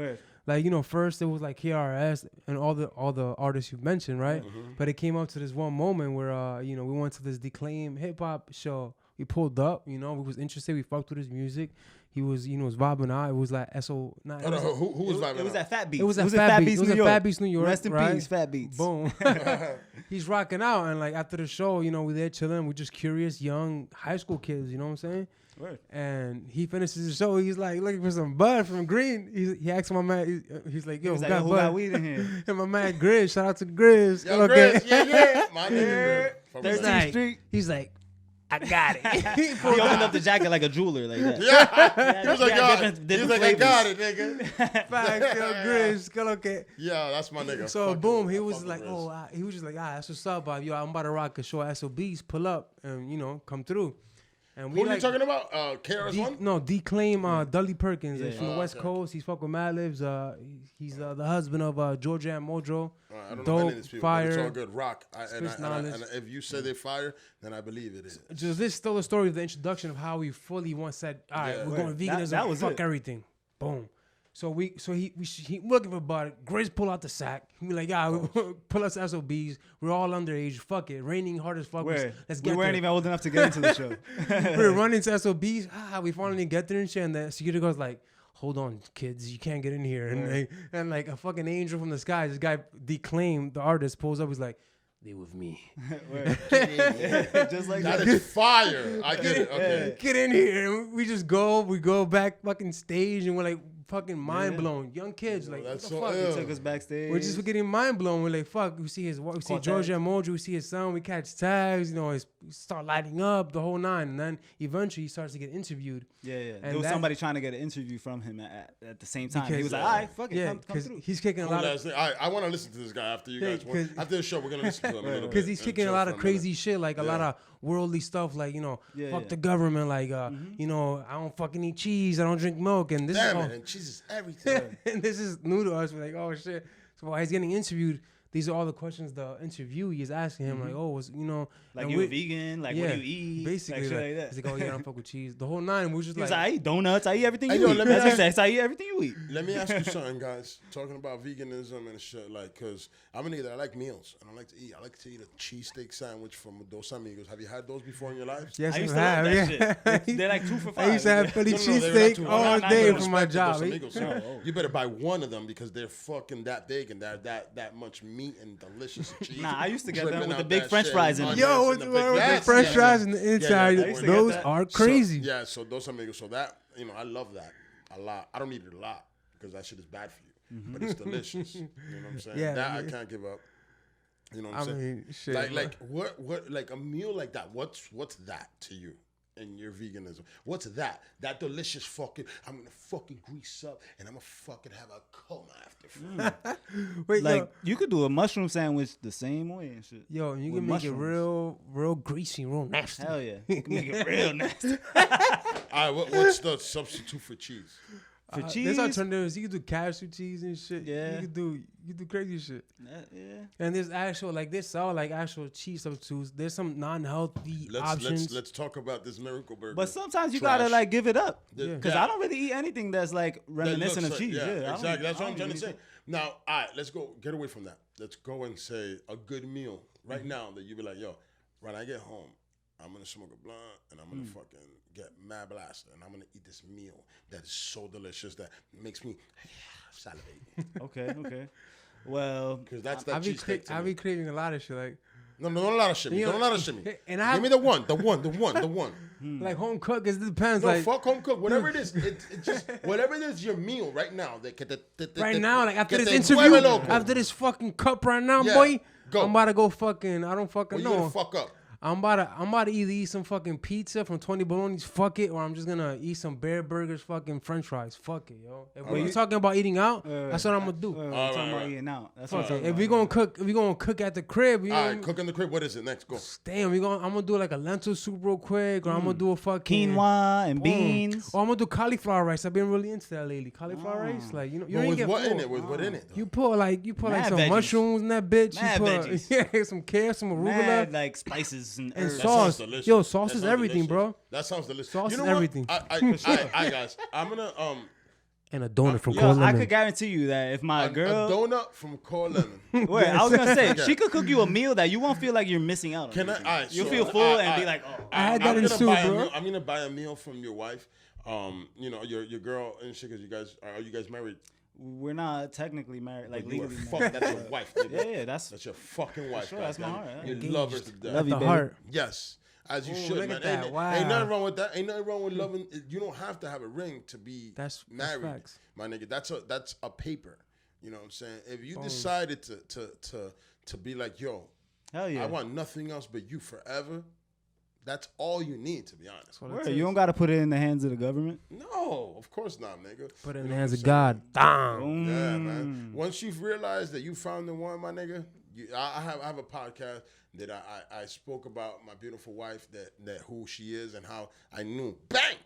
first it was like KRS and all the artists you mentioned, right? Mm-hmm. But it came up to this one moment where we went to this Declaim hip hop show. We pulled up, we was interested. We fucked with his music. He was, was vibing out. It was like SO. Who was vibing out? It was at Fat Beats. It was at Fat Beats. It was at Fat Beats, New York. Rest in right? peace, Fat Beats. Boom. He's rocking out, and like after the show, we there chilling. We're just curious, young high school kids. You know what I'm saying? Right. And he finishes the show. He's like looking for some bud from Green. He asked my man. He's like, "Yo, who got weed in here?" And my man Grizz. Shout out to Grizz. Yo, Grizz, yeah. My nigga Grizz. 13th Street. He's like, I got it. He opened up the jacket like a jeweler, like that. Yeah. He was like, I got it, nigga. Facts, yo, Grizz. Okay. Yeah, that's my nigga. So boom, he was like, he was just like, that's what's up, Bob. Yo, I'm about to rock a show at SOBs. Pull up and come through. And who are you talking about? KRS-One? No, Declaim Dudley Perkins. He's from the West Coast. He's fuck with Madlibs. He's the husband of Georgia and Mojo. I don't know any of these people, fire. But it's all good. Rock. And if you say they're fire, then I believe it is. Just this still the story of the introduction of how we fully once said, all right, we're going veganism. That was fuck everything. Boom. So he looking for bud. Grizz pull out the sack. He be like, pull us SOBs. We're all underage. Fuck it. Raining hard as fuck. Let's get we weren't even old enough to get into the show. We're running to SOBs. We finally get there and shit. And the security guard's like, hold on, kids, you can't get in here. And like a fucking angel from the sky, this guy Declaim, the artist, pulls up. He's like, they with me. Just like that is fire. I get it. Okay. Get in here. And we go back fucking stage and we're like fucking mind blown. Young kids, like that's what the so fuck? He took us backstage. We're just getting mind blown. We're like, fuck. We see Georgia and Mojo. We see his son. We catch tags. We start lighting up the whole nine. And then eventually he starts to get interviewed. Yeah. And there was somebody trying to get an interview from him at the same time. He was like, all right, fuck it, come through. He's kicking a lot of... I want to listen to this guy after you guys. After the show, we're going to listen to him a little bit. Because he's kicking a lot of crazy shit, like a lot of worldly stuff, like, fuck the government, like, I don't fucking eat cheese, I don't drink milk, and this and cheese is everything. And this is new to us. We're like, oh shit. So while he's getting interviewed, these are all the questions the interviewee is asking him, like, like you a vegan, like what do you eat, basically, like that. He's like, I don't fuck with cheese. The whole nine, we're just like, I eat donuts, I eat everything you eat. I eat everything you eat. Let me ask you something, guys. Talking about veganism and shit, like, cause I'm a nigga that I like meals and I like to eat. I like to eat a cheesesteak sandwich from Dos Amigos. Have you had those before in your lives? Yes, I used to love that shit. They're like 2 for $5. I used to have Philly cheesesteak all day for my job. You better buy one of them because they're fucking that big and they're that much meat and delicious. Cheese. Nah, I used to get them with the big French fries in them. Yo, with the French fries in the inside, those are crazy. So Dos Amigos. So that, I love that a lot. I don't eat it a lot because that shit is bad for you, but it's delicious. You know what I'm saying? Yeah, that I can't give up. You know what I'm saying? Mean, shit, like what like a meal like that? What's that to you? In your veganism, what's that? That delicious fucking. I'm gonna fucking grease up and I'm gonna fucking have a coma after food. Wait, like you could do a mushroom sandwich the same way and shit. Yo, you can make it real greasy, real nasty. Hell yeah, you can make it real nasty. All right, what's the substitute for cheese? For cheese, there's alternatives. You can do cashew cheese and shit. Yeah, you can do crazy shit. Yeah, and there's actual cheese substitutes. There's some non-healthy options. Let's talk about this miracle burger. But sometimes you gotta like give it up because I don't really eat anything that's like reminiscent of cheese. Yeah, exactly. That's what I'm trying to say. Now, all right, let's go get away from that. Let's go and say a good meal right now that you be like, yo, when I get home, I'm gonna smoke a blunt and I'm gonna fucking get mad blasted and I'm gonna eat this meal that is so delicious that makes me salivate. Okay. Well, because that's that cheesesteak. I be craving a lot of shit. Like no, not a lot of shit. Don't a lot of shit. And give me the one. Like home cooked, it depends. No, like fuck home cooked. Whatever it is, it's just whatever it is your meal right now. Right now, like after this interview, after this fucking cup right now, boy, go. I'm about to go fucking. I don't fucking know. You gonna fuck up. I'm about to either eat some fucking pizza from 20 Bologna's, fuck it, or I'm just gonna eat some Bear Burgers, fucking French fries, fuck it, yo. If we're talking about eating out, that's what I'm gonna do. Talking about eating out. That's what I'm talking if we gonna cook at the crib, you know. Cook in the crib. What is it next? Go. Damn, I'm gonna do like a lentil soup real quick, or I'm gonna do a fucking quinoa and beans. Or I'm gonna do cauliflower rice. I've been really into that lately. Cauliflower rice, like you know, you ain't get what full. in it? With what in it? Though? You put like some veggies. mushrooms in that bitch. Mad you put veggies. some carrots, some arugula, Mad, like spices and herbs. sauce. Yo, sauce is everything, bro. That sounds delicious. Sauce is everything. I guys, I'm gonna and a donut from Core Lemon. I could guarantee you that if my girl a donut from Core Lemon. Wait, I was gonna say she could cook you a meal that you won't feel like you're missing out on. Can I? You'll feel full and be like, oh. I had that in soup, bro. I'm gonna buy a meal from your wife. You know, your girl and shit. Cause are you guys married? We're not technically married, like legally married. That's your wife. Baby. Yeah, that's your fucking wife. Sure, that's my heart. You love her to death. Love you, baby. Heart. Yes. As you should, man. Wow. Ain't nothing wrong with that. Ain't nothing wrong with loving. You don't have to have a ring to be married, facts. my nigga. That's a paper. You know what I'm saying? If you decided to be like, yo, hell yeah, I want nothing else but you forever. That's all you need, to be honest. Word, you don't got to put it in the hands of the government. No, of course not, nigga. Put it in the hands of God. Damn. Yeah, man. Once you've realized that you found the one, my nigga, I have a podcast that I spoke about my beautiful wife, that who she is and how I knew, bang,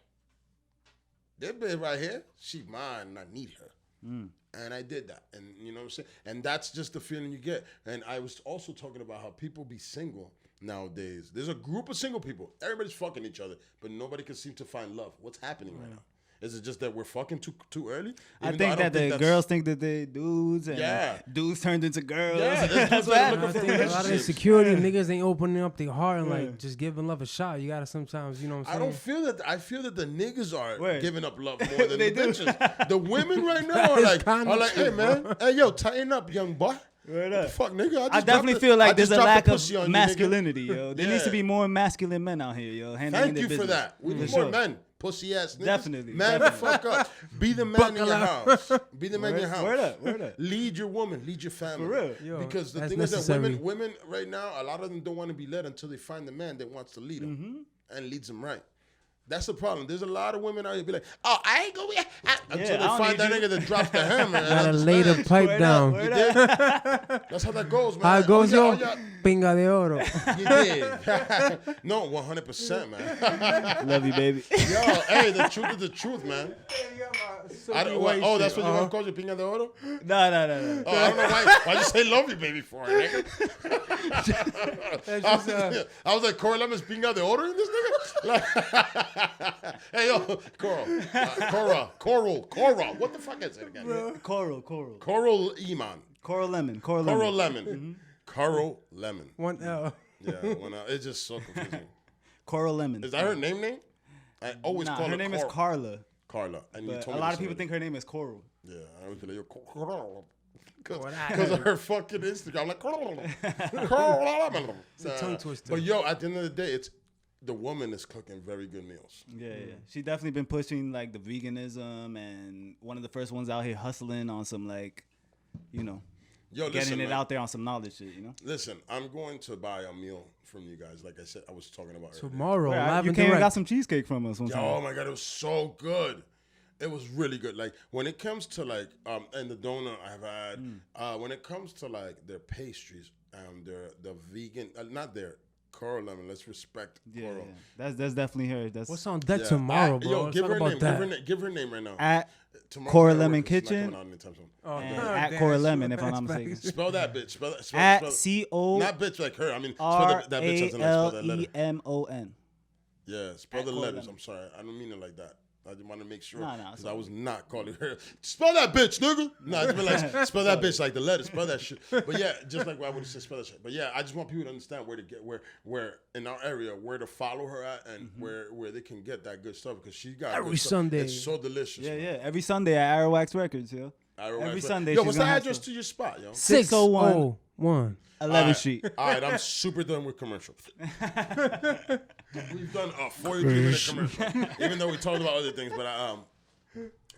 that bitch right here, she mine and I need her. And I did that. And you know what I'm saying? And that's just the feeling you get. And I was also talking about how people be single nowadays. There's a group of single people. Everybody's fucking each other, but nobody can seem to find love. What's happening right now? Is it just that we're fucking too early? I think that the girls think that they dudes and dudes turned into girls. Yeah, that's what happened. I think a lot of insecurity, niggas ain't opening up their heart and like just giving love a shot. You gotta sometimes, you know what I'm saying? I don't feel that. I feel that the niggas are giving up love more than the bitches. The women right now are like, hey man, hey yo, tighten up, young boy. Right up. Fuck, nigga. I definitely feel like there's a lack of masculinity, yo. There needs to be more masculine men out here, yo. Thank you for that. We need more men. Pussy ass niggas. Definitely. Man the fuck up. Be the man in your house. Be the man in your house. Word up. Lead your woman. Lead your family. For real. Yo, because the thing is that women right now, a lot of them don't want to be led until they find the man that wants to lead them and leads them right. That's the problem. There's a lot of women out here be like, oh, I ain't going to until they find that nigga that drops the hammer. Gotta lay the pipe down. That's how that goes, man. How it goes, yo? Pinga de oro. You did. No, 100%, man. Love you, baby. Yo, hey, the truth is the truth, man. That's what your wife calls you, pinga de oro? No. Oh, I don't know why you say love you, baby, for it, nigga. I was like, Coral Lemon's pinga de oro in this nigga? Hey, yo, Coral. What the fuck is it again? Coral. Coral Iman. Coral Lemon. Coral Lemon. Coral Lemon. 1 L. Yeah, 1 L. It's just so confusing. Coral Lemon. Is that her name? I always call her her name is Carla. And you told a lot of people think her name is Coral. Yeah, I always be like, Coral. Because of her fucking Instagram. I'm like, Coral Lemon. It's a tongue twister. But yo, at the end of the day, it's the woman is cooking very good meals. Yeah. She definitely been pushing like the veganism and one of the first ones out here hustling on some like, you know, getting it out there on some knowledge shit, you know? Listen, I'm going to buy a meal from you guys. Like I said, I was talking about tomorrow. You came and got some cheesecake from us one time. Oh my God, it was so good. It was really good. Like when it comes to like, and the donut I've had, when it comes to like their pastries, the vegan, not their, Coral Lemon, let's respect Coral. Yeah. That's definitely her. What's on deck tomorrow, bro? Yo, give her name. Give her name right now. At Coral Lemon Kitchen. At Coral Lemon, if I'm not mistaken. Spell that bitch. Spell at C-O. Not bitch like her. I mean, spell that bitch as in spell that letter. R-A-L-E-M-O-N. Yeah, spell the letters. I'm sorry, I don't mean it like that. I just want to make sure because I was not calling her. Spell that bitch, nigga. No, I just been like spell that bitch like the letters. Spell that shit. But yeah, just like I would have said, spell that shit. But yeah, I just want people to understand where to get where in our area where to follow her at and where they can get that good stuff because she got every Sunday. It's so delicious. Yeah. Every Sunday at Arawax Records, yo. Every Sunday. Yo, what's the address to your spot, yo? 601 11th Street. All right, I'm super done with commercials. We've done a 43-minute commercial, even though we talked about other things, but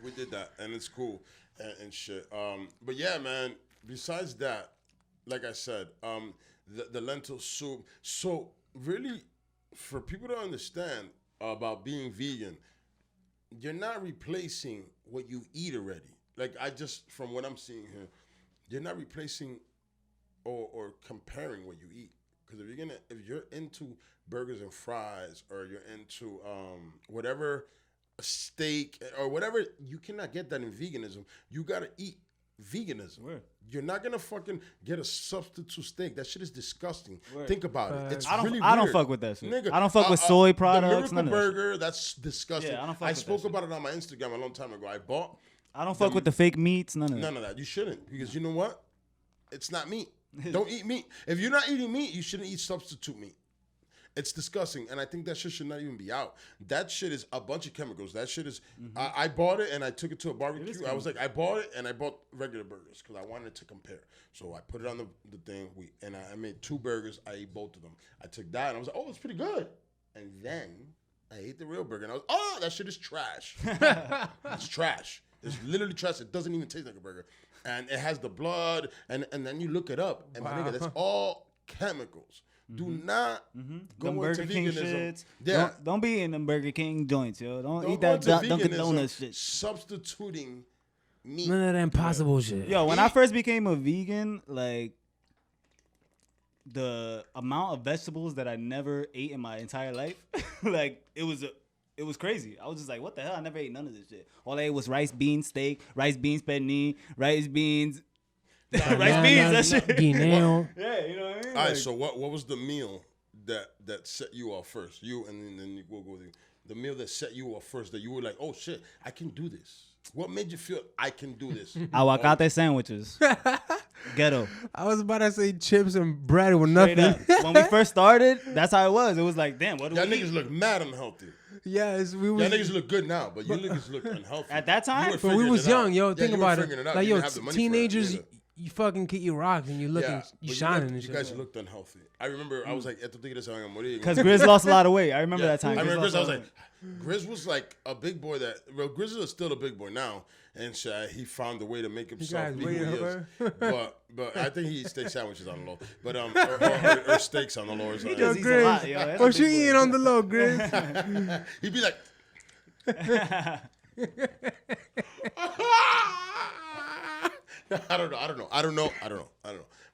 we did that, and it's cool and shit. But yeah, man, besides that, like I said, the lentil soup. So really, for people to understand about being vegan, you're not replacing what you eat already. Like from what I'm seeing here, you're not replacing or comparing what you eat. Because if you're into burgers and fries, or you're into whatever steak or whatever, you cannot get that in veganism. You gotta eat veganism. Word. You're not gonna fucking get a substitute steak. That shit is disgusting. Word. Think about it. It's really weird. I don't fuck with that shit. Nigga, I don't fuck with soy products. The Miracle Burger, that's disgusting. Yeah, I spoke about it on my Instagram a long time ago. I don't fuck with the fake meats. None of that. You shouldn't, because you know what? It's not meat. Don't eat meat. If you're not eating meat, you shouldn't eat substitute meat. It's disgusting, and I think that shit should not even be out. That shit is a bunch of chemicals. That shit is. I bought it and I took it to a barbecue. I was like, I bought it and I bought regular burgers because I wanted to compare. So I put it on the thing. I made 2 burgers. I ate both of them. I took that and I was like, oh, it's pretty good. And then I ate the real burger and I was, oh, that shit is trash. It's trash. It's literally trash. It doesn't even taste like a burger, and it has the blood. And then you look it up, and my nigga, that's all chemicals. Do not go into Burger King veganism. shits. Yeah. Don't be in them Burger King joints, yo. Don't eat that Dunkin' Donuts shit. Substituting meat. None of that impossible shit. Yo, when I first became a vegan, like, the amount of vegetables that I never ate in my entire life, like, it was crazy. I was just like, what the hell? I never ate none of this shit. All I ate was rice, beans, steak, rice, beans, penne, rice, beans. Rice beans, that shit. Yeah, you know what I mean? All right, so what was the meal that set you off first? You, and then we'll go with the meal that set you off first, that you were like, oh shit, I can do this. What made you feel I can do this? Aguacate sandwiches. Ghetto. I was about to say chips and bread with nothing. When we first started, that's how it was. It was like, damn, what do y'all we niggas look mad unhealthy. Yes, y'all niggas look good now, but you niggas look unhealthy. At that time? But we was young, yo. Think about it. Like, yo, teenagers, you fucking kick your rocks and you looking, you shining and shit. You guys looked unhealthy. I remember I was like, because Grizz lost a lot of weight. I remember that time. I remember Grizz, I was like, Grizz was like a big boy Grizz is still a big boy now. And he found a way to make himself be who he is. But I think he eats steak sandwiches on the low. But or steaks on the lower side. He does eats a lot, yo. What you eating on the low, Grizz? He'd be like I don't know.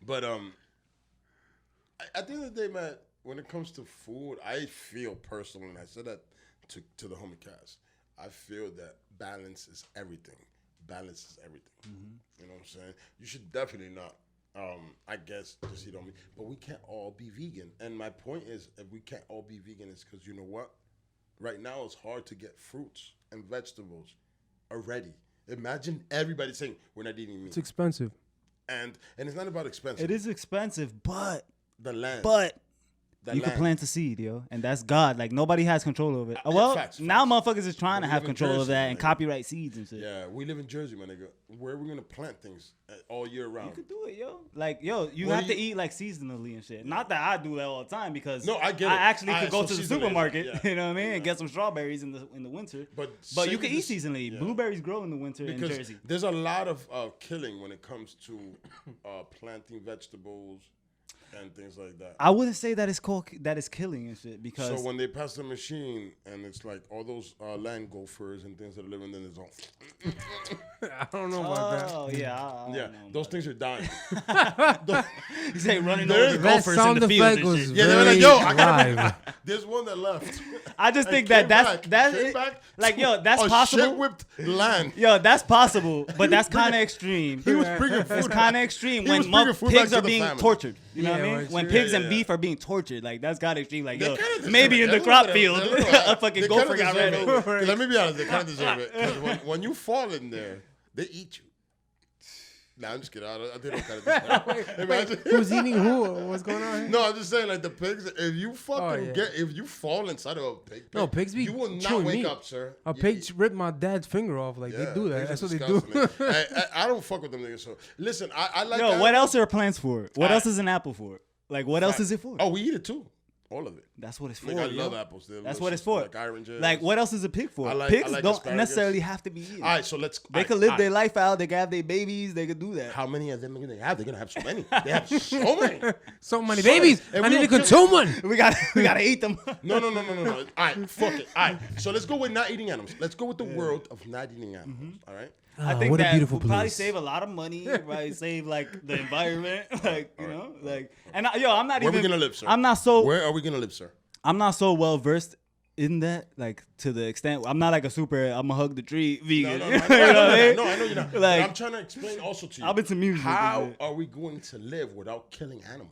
But at the end of the day, man, when it comes to food, I feel personally, and I said that to the homie cast, I feel that balance is everything. Balance is everything. You know what I'm saying? You should definitely not, I guess, just eat on meat. But we can't all be vegan. And my point is, if we can't all be vegan, it's because, you know what? Right now, it's hard to get fruits and vegetables already. Imagine everybody saying, we're not eating meat. It's expensive. And it's not about expensive. It is expensive, but the land. But you can plant a seed, yo, and that's God. Like, nobody has control over it. Well, facts. Now motherfuckers is trying to have control of that and copyright seeds and shit. Yeah, we live in Jersey, my nigga. Where are we gonna plant things all year round? You could do it, yo. Like, yo, you have to eat like seasonally and shit. Not that I do that all the time, because I actually could go to the supermarket, you know what I mean, and get some strawberries in the winter. But you can eat seasonally. Yeah. Blueberries grow in the winter in Jersey. There's a lot of killing when it comes to planting vegetables and things like that. I wouldn't say that it's killing and shit, because so when they pass the machine and it's like all those land gophers and things that are living in the zone. I don't know about that. Oh yeah, those things are dying. You say running over the gophers in the field and shit. Yeah, they're like, yo, I gotta. There's one that left. I just think that's like, yo, that's possible. Shit whipped land. Yo, that's possible, but that's kind of extreme. He was bringing food. It's kind of extreme when pigs are being tortured. You know what I mean? When pigs and beef are being tortured, like, that's gotta extreme. Like, yo, maybe in the crop field, a fucking gopher got ran over. Let me be honest, they kind of deserve it. Because when you fall in there, they eat you. Nah, I'm just kidding. They don't kind of deserve it. Who's eating who? What's going on here? No, I'm just saying, like, the pigs, if you if you fall inside of a pig, no, pigs be you will not wake up, sir. A pig ripped my dad's finger off. Like, they do that. That's what they do. I don't fuck with them niggas. So listen, I like. Yo, what else are plants for? What else is an apple for? Like, what else is it for? Oh, we eat it too. All of it. That's what it's for. I love apples. That's what it's for. Like oranges. Like, what else is a pig for? Pigs don't asparagus. necessarily have to be eaten. All right, so let's. They could live their life out. They can have their babies. They could do that. How many of them are they have? They're gonna have so many. They have so many. So many babies. I need to consume one. We gotta eat them. No. All right, fuck it. All right, so let's go with not eating animals. Let's go with the world of not eating animals. All right. I think what a that beautiful we'll probably place. save a lot of money, right? Save like the environment, like you know, like. And I'm not Where even. are we gonna live, sir? Where are we gonna live, sir? I'm not so well versed in that, like to the extent. I'm not like a super. I'm a hug the tree vegan. No, I know you're not. Like, but I'm trying to explain also to you. I'm into music. How are we going to live without killing animals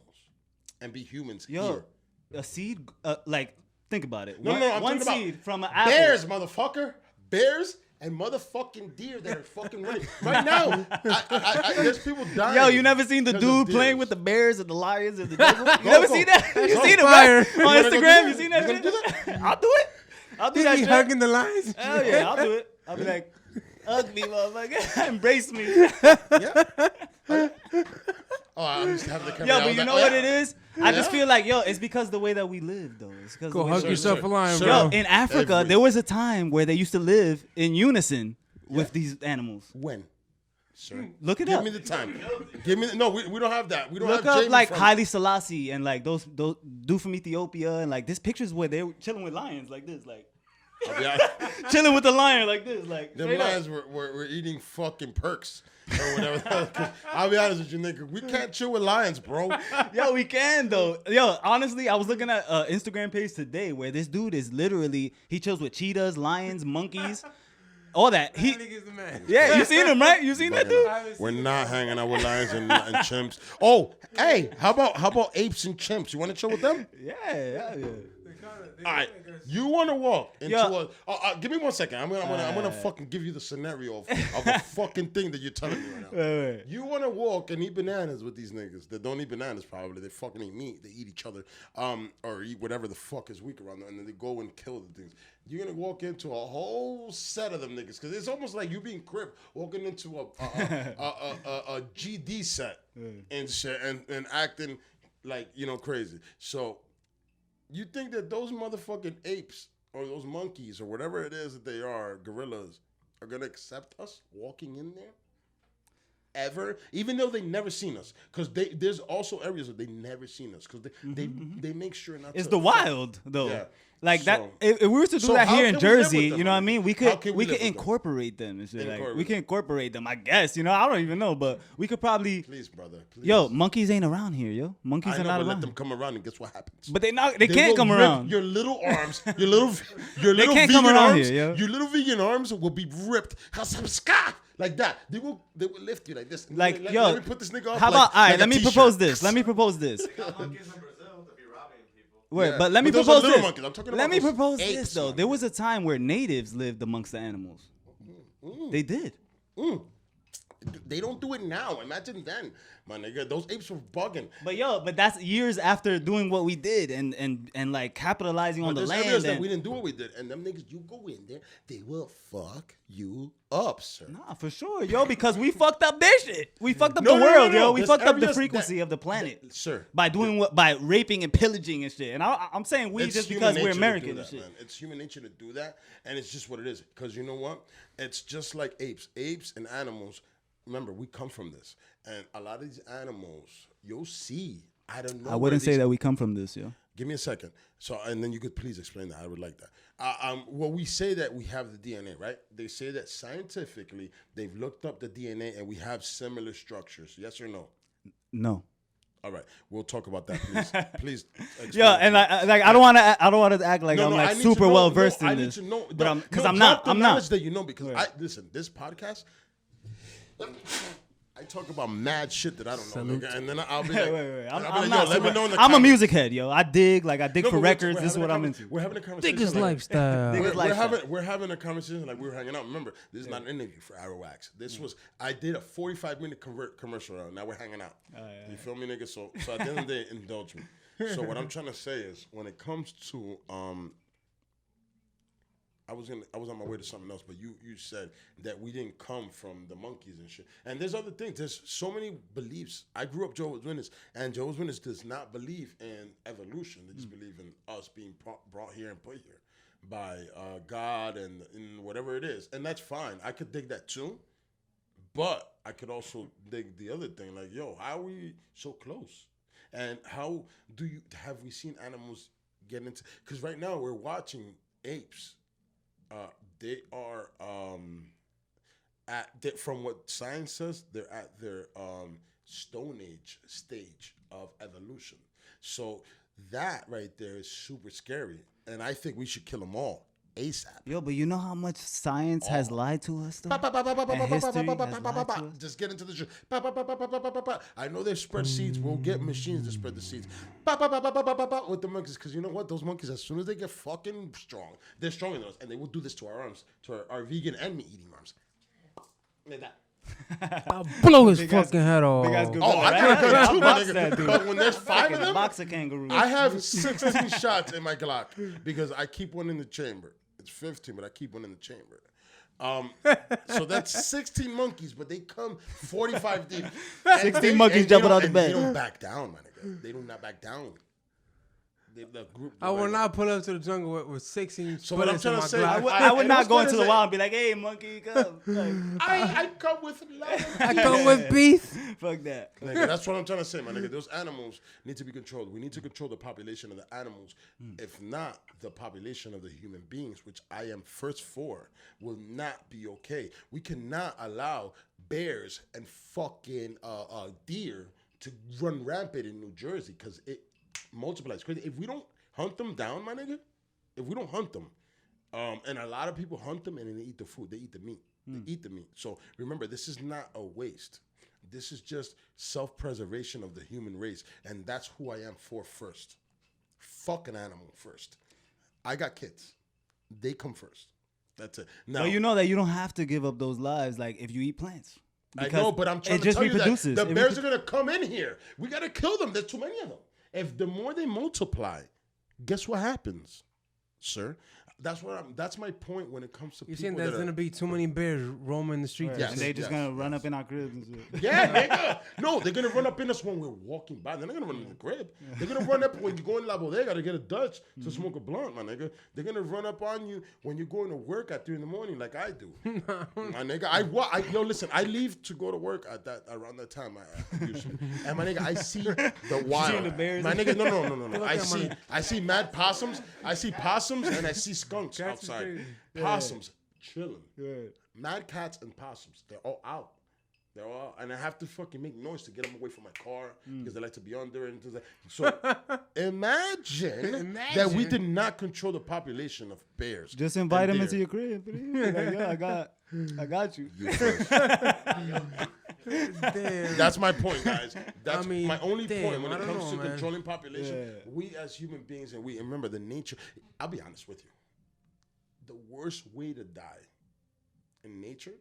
and be humans here? A seed, like think about it. No, I'm one talking seed about from an apple. Bears, motherfucker. Bears and motherfucking deer that are fucking running right now. There's people dying. Yo, you never seen the dude playing with the bears and the lions and the devil? You never seen that? You seen it, right? On Instagram, you seen that? You gonna do that? I'll do it. I'll do that He shit. hugging the lions. Hell yeah, I'll do it. I'll be like, hug me, motherfucker. Embrace me. Yeah. Oh, I used to have the camera. Yo, but you know what it is? I just feel like, it's because the way that we live, though. It's because Go hug yourself a lion, bro. Yo, in Africa, there was a time where they used to live in unison with these animals. When? Sir. Look it Give up. me the time. No, we don't have that. We don't Look have up Jamie like from... Haile Selassie and like those dude from Ethiopia and like this pictures where they were chilling with lions like this, like chilling with the lion like this, like them lions were eating fucking perks or whatever. I'll be honest with you, nigga. We can't chill with lions, bro. Yo, we can though. Yo, honestly, I was looking at an Instagram page today where this dude is literally he chills with cheetahs, lions, monkeys. All that. Yeah, you seen him, right? You seen that dude? We're not hanging out with lions and chimps. Oh, hey, how about apes and chimps? You want to chill with them? Yeah. All right, you want to walk into give me 1 second. I'm gonna fucking give you the scenario of a fucking thing that you're telling me right now. Right. You want to walk and eat bananas with these niggas that don't eat bananas probably. They fucking eat meat. They eat each other, or eat whatever the fuck is weak around them, and then they go and kill the things. You're gonna walk into a whole set of them niggas because it's almost like you being Crip walking into a GD set and shit and acting like crazy. So. You think that those motherfucking apes or those monkeys or whatever it is that they are, gorillas, are going to accept us walking in there? Ever? Even though they never seen us. Because there's also areas that they never seen us. Because they make sure not to. It's the wild, though. Yeah. Like that, if we were to do that here in Jersey, you know what I mean? We could incorporate them and shit. Like, we can incorporate them, I guess. I don't even know, but we could probably. Please, brother. Please. Yo, monkeys ain't around here, yo. Monkeys are not around. Let them come around and guess what happens? But they can't come around. Your little arms, your little they can't come around arms, here, yo. Your little vegan arms will be ripped. Like that. They will lift you like this. Like, let me put this nigga up. How about, all right, let me propose this. Wait, but let me propose this. Let me propose this, though. There was a time where natives lived amongst the animals. They did. They don't do it now. Imagine then, my nigga. Those apes were bugging. But that's years after doing what we did and like capitalizing on the land. There's that we didn't do what we did, and them niggas, you go in there, they will fuck you up, sir. Nah, for sure, yo, because we fucked up their shit. We fucked up the world, yo. We fucked up the frequency of the planet, sir. By doing by raping and pillaging and shit. And I'm saying we just because we're American and shit. Man. It's human nature to do that, and it's just what it is. Because you know what? It's just like apes and animals. Remember, we come from this, and a lot of these animals, you'll see. I don't know. I wouldn't say that we come from this, yo. Give me a second. So, and then you could please explain that. I would like that. Well, we say that we have the DNA, right? They say that scientifically they've looked up the DNA and we have similar structures. Yes or no? No. All right, we'll talk about that, please. Please. Yeah, and I don't want to act like I'm like super well versed in this. I need to know, but I'm not. That you know because listen. This podcast. I talk about mad shit that I don't know, nigga, and then I'll be like, wait. I'm a music head, yo. I dig for records. This is what I'm into. We're having a conversation. Niggas lifestyle. We're having a conversation like we were hanging out. Remember, this is not an interview for Arawax. This was I did a 45-minute commercial round. Now we're hanging out. You feel me, nigga? So at the end of the day, indulge me. So what I'm trying to say is, when it comes to I was on my way to something else, but you said that we didn't come from the monkeys and shit. And there's other things. There's so many beliefs. I grew up Jehovah's Witness, and Jehovah's Witness does not believe in evolution. They just believe in us being brought here and put here by God and whatever it is, and that's fine. I could dig that too, but I could also dig the other thing, like, yo, how are we so close? And how have we seen animals get into? Because right now we're watching apes. They are from what science says, they're at their Stone Age stage of evolution. So that right there is super scary, and I think we should kill them all ASAP. Yo, but you know how much science has lied to us, though? And history has lied to us? Just get into the shit. I know they spread seeds. We'll get machines to spread the seeds. With the monkeys, because you know what? Those monkeys, as soon as they get fucking strong, they're stronger than us, and they will do this to our arms, to our vegan and meat-eating arms. Like that. I'll blow his fucking head off. I could have done too, my nigga. But when there's 5 of them, boxer kangaroo. I have 16 shots in my Glock because I keep one in the chamber. It's 15, but I keep one in the chamber. So that's 16 monkeys, but they come 45 deep. 16 monkeys jumping out the bed. They don't back down, my nigga. They do not back down. I will not pull up to the jungle with 16. So what I'm trying to say, I would not go into the wild and be like, "Hey, monkey, come." Like, I come with love. I come with beef. Fuck that. Nigga, that's what I'm trying to say, my nigga. Those animals need to be controlled. We need to control the population of the animals. If not, the population of the human beings, which I am first for, will not be okay. We cannot allow bears and fucking deer to run rampant in New Jersey because it multiplies crazy. If we don't hunt them down, my nigga, if we don't hunt them, and a lot of people hunt them and then they eat the food, they eat the meat. They eat the meat. So remember, this is not a waste. This is just self-preservation of the human race, and that's who I am for first. Fuck an animal first. I got kids. They come first. That's it. Now, you know that you don't have to give up those lives, like, if you eat plants. I know, but I'm trying to tell you that the bears are going to come in here. We got to kill them. There's too many of them. If the more they multiply, guess what happens, sir? That's my point when it comes to you people. Saying there's gonna be too many bears roaming the streets, right. And they just gonna run up in our cribs and shit. Yeah, nigga. No, they're gonna run up in us when we're walking by. They're not gonna run in the crib. They're gonna run up when you go in La Bodega to get a Dutch to smoke a blunt, my nigga. They're gonna run up on you when you're going to work at 3 a.m, like I do, my nigga. Yo, listen, I leave to go to work around that time. I usually, and my nigga, I see the wild. The bears? My nigga, no. I see mad possums. I see possums and I see skunks outside. Possums chilling. Mad cats and possums. They're all out. And I have to fucking make noise to get them away from my car because they like to be under and things like that. So imagine that we did not control the population of bears. Just invite them into your crib. Like, yo, I got you. Damn. That's my point, guys. That's my only damn, point when it comes to man. controlling population. We as human beings, and remember the nature. I'll be honest with you. The worst way to die in nature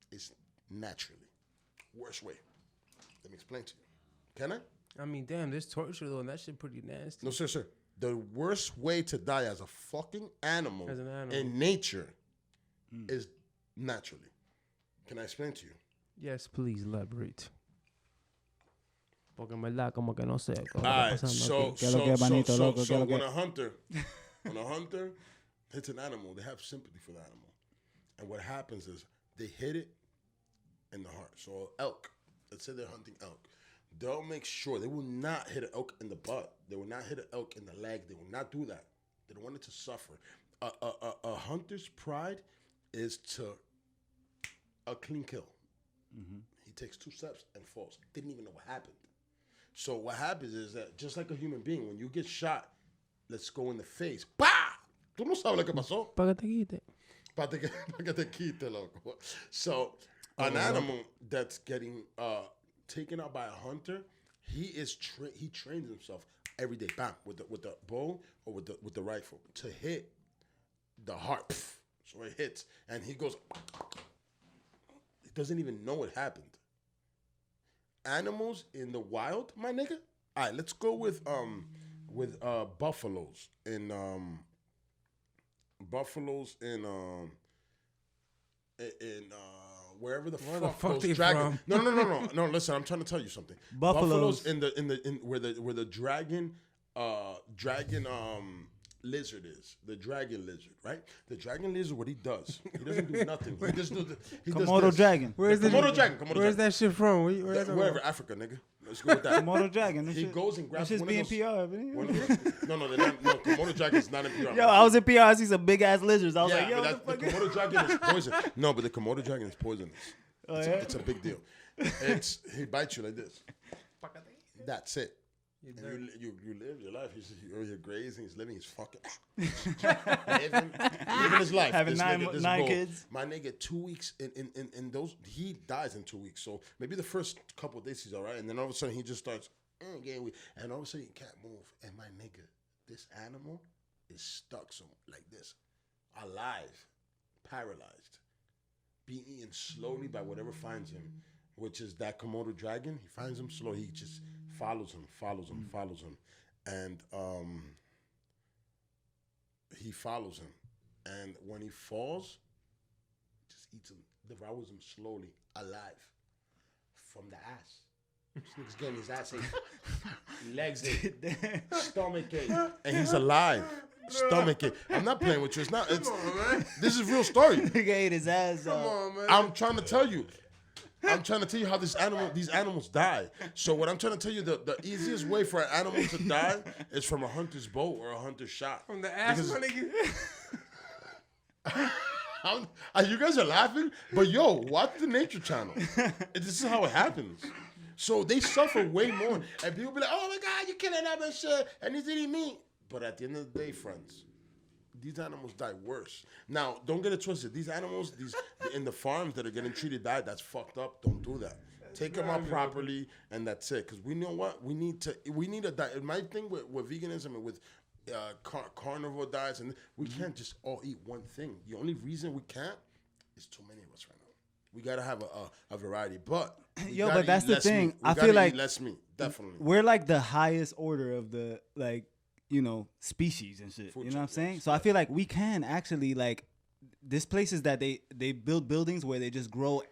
is naturally. Worst way. Let me explain to you. Can I? I mean, damn, there's torture though, and that shit pretty nasty. No, sir. The worst way to die as a fucking animal, in nature is naturally. Can I explain to you? Yes, please elaborate. Porque en verdad como que no sé. Alright, so when a hunter hits an animal, they have sympathy for the animal. And what happens is they hit it in the heart. So elk, let's say they're hunting elk. They'll make sure they will not hit an elk in the butt. They will not hit an elk in the leg. They will not do that. They don't want it to suffer. A hunter's pride is to a clean kill. Mm-hmm. He takes 2 steps and falls. Didn't even know what happened. So what happens is that just like a human being, when you get shot, let's go in the face. ¡Pah! Tú no sabes lo que pasó. Pa' que te quite. Pa' que te quite, loco. So an animal that's getting taken out by a hunter, he trains himself every day, bam, with the bow or with the rifle to hit the heart. Pff, so it hits, and he goes. He doesn't even know what happened. Animals in the wild, my nigga. All right, let's go with buffaloes in buffaloes in wherever the Where fuck the fuck those they dragon. from? No. Listen, I'm trying to tell you something. Buffaloes in the where the dragon lizard is, the dragon lizard, right? The dragon lizard, what he does, he doesn't do nothing. He just do Komodo dragon. Where's the Komodo dragon? Where's that shit from? Wherever, Africa, nigga. Let's go with that. Komodo dragon. He goes and grabs That's one just being of those. PR. Man. No, they're not. No, Komodo dragon is not in PR. Yo, I was in PR. I see some big ass lizards. I was like, yo, but the Komodo dragon is poison. No, but the Komodo dragon is poisonous. It's a big deal. He bites you like this. That's it. And you live your life. You're grazing. He's living his fucking living his life. Having this nine kids. My nigga, 2 weeks in those, he dies in 2 weeks. So maybe the first couple of days he's all right, and then all of a sudden he just starts getting weak, and all of a sudden he can't move. And my nigga, this animal is stuck like this, alive, paralyzed, being eaten slowly by whatever finds him, which is that Komodo dragon. He finds him slow. He just follows him, and he follows him. And when he falls, just eats him, devours him slowly, alive, from the ass. This nigga's getting his ass ate, legs ate, stomach ate, and he's alive. Stomach ache. I'm not playing with you. It's not. It's. This is real story. Nigga ate his ass. Come on, man. I'm trying to tell you how these animals die. So what I'm trying to tell you, the easiest way for an animal to die is from a hunter's bow or a hunter's shot. From the ass, my nigga. You guys are laughing, but yo, watch the Nature Channel. This is how it happens. So they suffer way more, and people be like, "Oh my God, you're killing them and shit," and he's eating meat. But at the end of the day, friends, these animals die worse. Now, don't get it twisted. These animals, in the farms that are getting treated bad, that's fucked up. Don't do that. Take them out properly, and that's it. Because we know what we need a diet. My thing with veganism and with carnivore diets, and we can't just all eat one thing. The only reason we can't is too many of us right now. We gotta have a variety, but but that's the thing. Meat. I feel like less meat, definitely. We're like the highest order of the species and shit. Food you know what I'm chain, saying? yes. So I feel like we can actually there's places that they build buildings where they just grow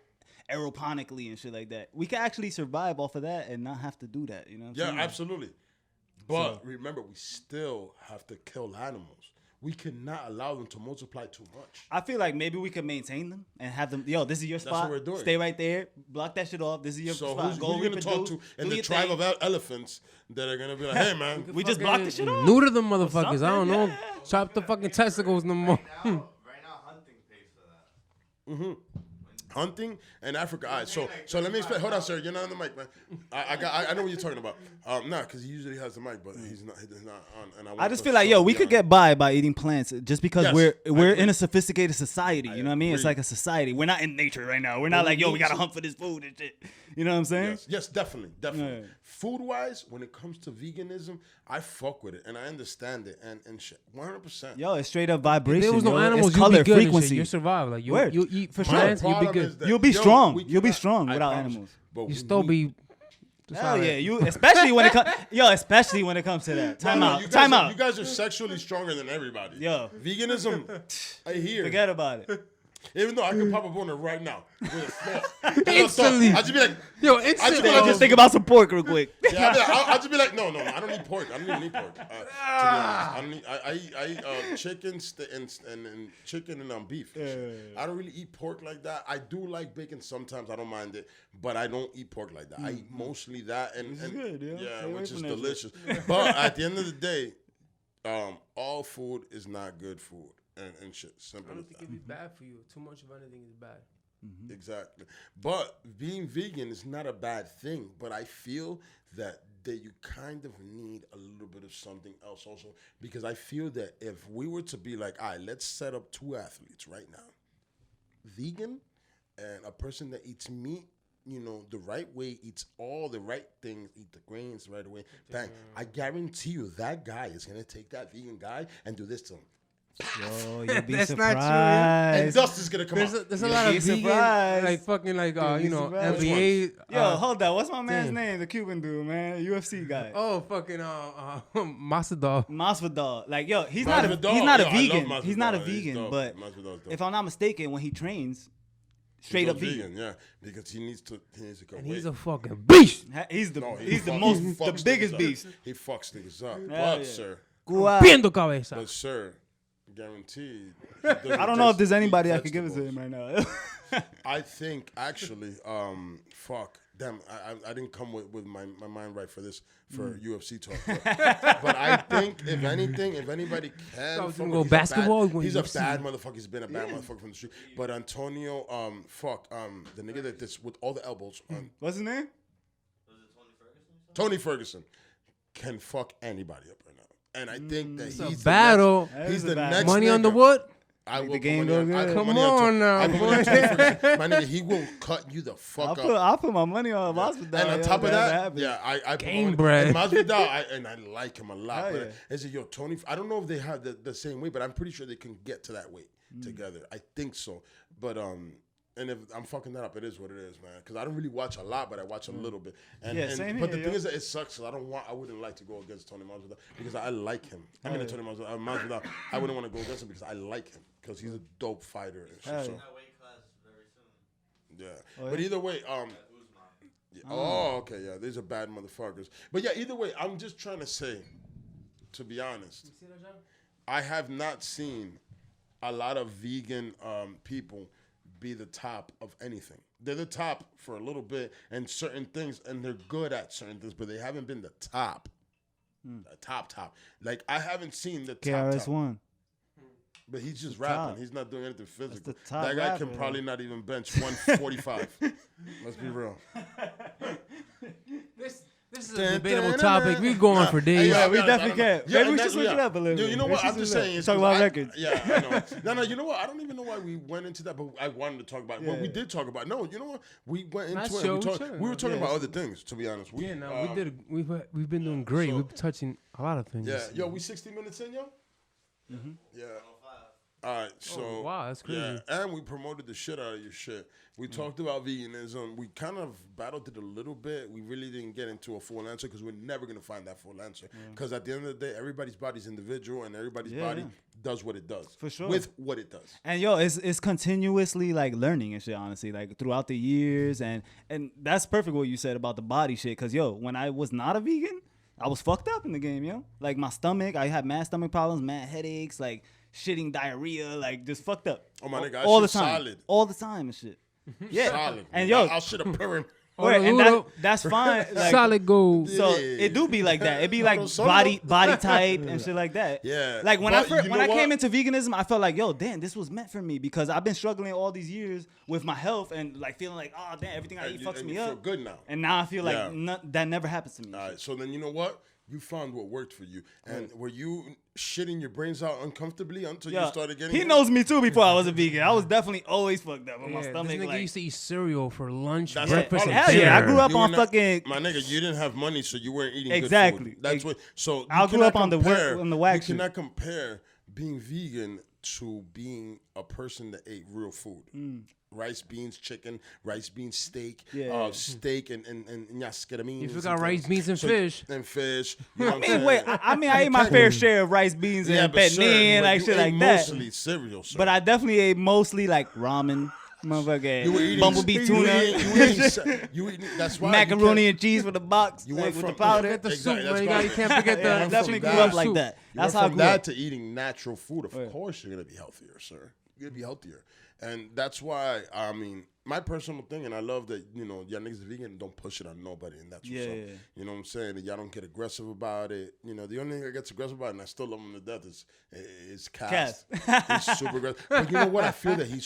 aeroponically and shit like that. We can actually survive off of that and not have to do that. You know what I'm saying? Yeah, absolutely. But remember, we still have to kill animals. We cannot allow them to multiply too much. I feel like maybe we can maintain them and have them. Yo, this is your spot. That's what we're doing. Stay right there. Block that shit off. This is your spot. Who are you gonna talk to in the tribe of elephants that are gonna be like, "Hey, man, we just blocked the shit off." Neuter them motherfuckers. I don't know. Chop the fucking testicles no more. Right now, hunting pays for that. Mm-hmm. Hunting in Africa. All right, so let me explain. Hold on, sir. You're not on the mic, man. I know what you're talking about. Because he usually has the mic, but he's not on. And I just feel like, we could get by eating plants just because we're in a sophisticated society. You know what I mean? It's like a society. We're not in nature right now. We're not like, we gotta hunt for this food and shit. You know what I'm saying? Yes, definitely. Yeah. Food-wise, when it comes to veganism, I fuck with it and I understand it and shit. 100%. Yo, it's straight up vibration. If there was no animals, it's you'd color, be good. frequency. You survive. Like you eat For plants, sure. you'll be good. You'll be strong. You'll be strong without animals. You still be. Hell yeah, you especially when it comes. Especially when it comes to that. Time out. You guys are sexually stronger than everybody. Yo, veganism. I hear. Forget about it. Even though I could pop a boner right now. Instantly. I'd just be like, instantly. Just think about some pork real quick. Yeah, I'll just be like, no, I don't need pork. I don't even need pork. To be honest, I eat chicken and chicken and beef. I don't really eat pork like that. I do like bacon sometimes. I don't mind it, but I don't eat pork like that. I eat mostly that and good, which is delicious. But at the end of the day, all food is not good food. And shit, simple. I don't as think that. it'd be bad for you. Too much of anything is bad. Mm-hmm. Exactly. But being vegan is not a bad thing. But I feel that you kind of need a little bit of something else also. Because I feel that if we were to be like, all right, let's set up two athletes right now. Vegan and a person that eats meat, the right way, eats all the right things, eat the grains right away. Bang. I guarantee you that guy is going to take that vegan guy and do this to him. Yo, you'll be That's not true, surprised. And dust is gonna come out. There's a lot of vegan, like fucking like NBA. Yo, hold on. What's my man's name? The Cuban dude, man, UFC guy. Oh, fucking Masvidal. Masvidal. Like, yo, he's Masvidal. not a Yo, I vegan. love He's not a Masvidal. He's vegan, dope. but Masvidal's dope. if I'm not mistaken, when he trains, straight up vegan. Yeah, because he needs to go. And he's a fucking beast. He's the he the biggest beast. He fucks niggas up, Yeah, but sir, Viendo cabeza. but sir, guaranteed. I don't know if there's anybody I could give it to him right now. I think actually, fuck. Damn, I didn't come with my mind right for this UFC talk, but I think if anything, if anybody can, So go basketball. He's a bad motherfucker. He's been a bad motherfucker from the street. But Antonio, the nigga that this with all the elbows, What's his name? Was it Tony Ferguson? Tony Ferguson, can fuck anybody up right now, and I think that It's a he's battle. the next, he's the next Money on the nigga. wood. I will the put game money go on- I good. put Come money on on now, I put money on Tony Ferguson. My nigga, he will cut you the fuck up. I'll put my money on Masvidal. And on top of that, I Game put bread. And Masvidal, and I like him a lot. Hell But yeah. is it yo Tony? I don't know if they have the same weight, but I'm pretty sure they can get to that weight together. I think so. But and if I'm fucking that up, it is what it is, man. Because I don't really watch a lot, but I watch a little bit. And, Yeah, same But here, the yo. thing is that it sucks. 'Cause I wouldn't like to go against Tony Masvidal because I like him. I mean, Tony Masvidal. I wouldn't want to go against him because I like him because he's a dope fighter. And shit, Hell so, yeah. That weight class very soon. yeah. Oh, But yeah? either way, Usman. yeah. Oh, okay, yeah. These are bad motherfuckers. But yeah, either way, I'm just trying to say, to be honest, I have not seen a lot of vegan people be the top of anything. They're the top for a little bit and certain things, and they're good at certain things, but they haven't been the top. The top. Like, I haven't seen the top. KRS-One. But he's just the rapping. top. He's not doing anything physical. the top That guy rapper, can probably not even bench 145. Let's be real. This is a debatable topic. We go on for days. Yeah, we definitely can. Yeah, Maybe we and should that- switch it up a little bit. You know We what? should I'm just switch it up. saying. it's Talk 'cause about I- records. Yeah, I know. No, you know what? I don't even know why we went into that, but I wanted to talk about it. Well, we Yeah. did talk about it. No, you know what? We went into That's it. sure, And we we were talking Yeah. about other things, to be honest. Yeah, no, we've been doing great. so- We've been touching a lot of things. Yeah, yo, we 60 minutes in, yo? Yeah. All right, so wow, that's crazy. Yeah, and we promoted the shit out of your shit. We talked about veganism. We kind of battled it a little bit. We really didn't get into a full answer because we're never gonna find that full answer. Because at the end of the day, everybody's body's individual, and everybody's body does what it does. For sure. With what it does. And yo, it's continuously like learning and shit, honestly, like throughout the years, and that's perfect what you said about the body shit. Cause yo, when I was not a vegan, I was fucked up in the game, yo. Like my stomach, I had mad stomach problems, mad headaches, like shitting diarrhea, like just fucked up. Oh my nigga, I all the shit time, solid. all the time and shit. Yeah, Solid. and yo, I'll shit a purring. wait, and that's fine. Like, Solid gold. So Yeah. it do be like that. It be like Solo. body type and shit like that. Yeah. Like when But I you when know I came what? into veganism, I felt like, yo, damn, this was meant for me because I've been struggling all these years with my health and like feeling like, oh damn, everything I eat fucks and me you up. feel good now. And now I feel like Yeah. that never happens to me. All right, so then you know what? You found what worked for you. And were you shitting your brains out uncomfortably until you started getting he it? knows me too before I was a vegan. I was definitely always fucked up with my Yeah, stomach. this nigga Like, used to eat cereal for lunch, That's breakfast, all and I'm hell saying. yeah, I dinner. grew up You were on not- fucking. My nigga, you didn't have money, so you weren't eating Exactly. good food. That's what. So I you grew cannot up on the compare- on the wax You shit. cannot compare being vegan to being a person that ate real food. Rice, beans, chicken, rice, beans, steak, Yeah. steak and nyasketamines. You forgot rice, beans, and fish. And fish. You know what I'm I mean, saying? wait, I ate my fair share of rice, beans, Yeah, and but sir, penne, but like you shit ate like that. mostly cereal, sir. But I definitely ate mostly like ramen, motherfucker, You were eating bumblebee tuna, You were eating, that's why macaroni you and cheese with the box, You like, went with from the powder. Get the Exactly, soup, that's man. why- You can't forget Yeah, I the definitely from grew up that like soup. that. You That's went how I from grew that up. to eating natural food. Of course, you're gonna be healthier, sir. You're gonna be healthier, and that's why I mean, my personal thing, and I love that y'all niggas is vegan and don't push it on nobody, and that's what's up. Yeah. You know what I'm saying? And y'all don't get aggressive about it. You know, the only thing that gets aggressive about it, and I still love him to death, is Cass. He's super aggressive. But you know what? I feel that he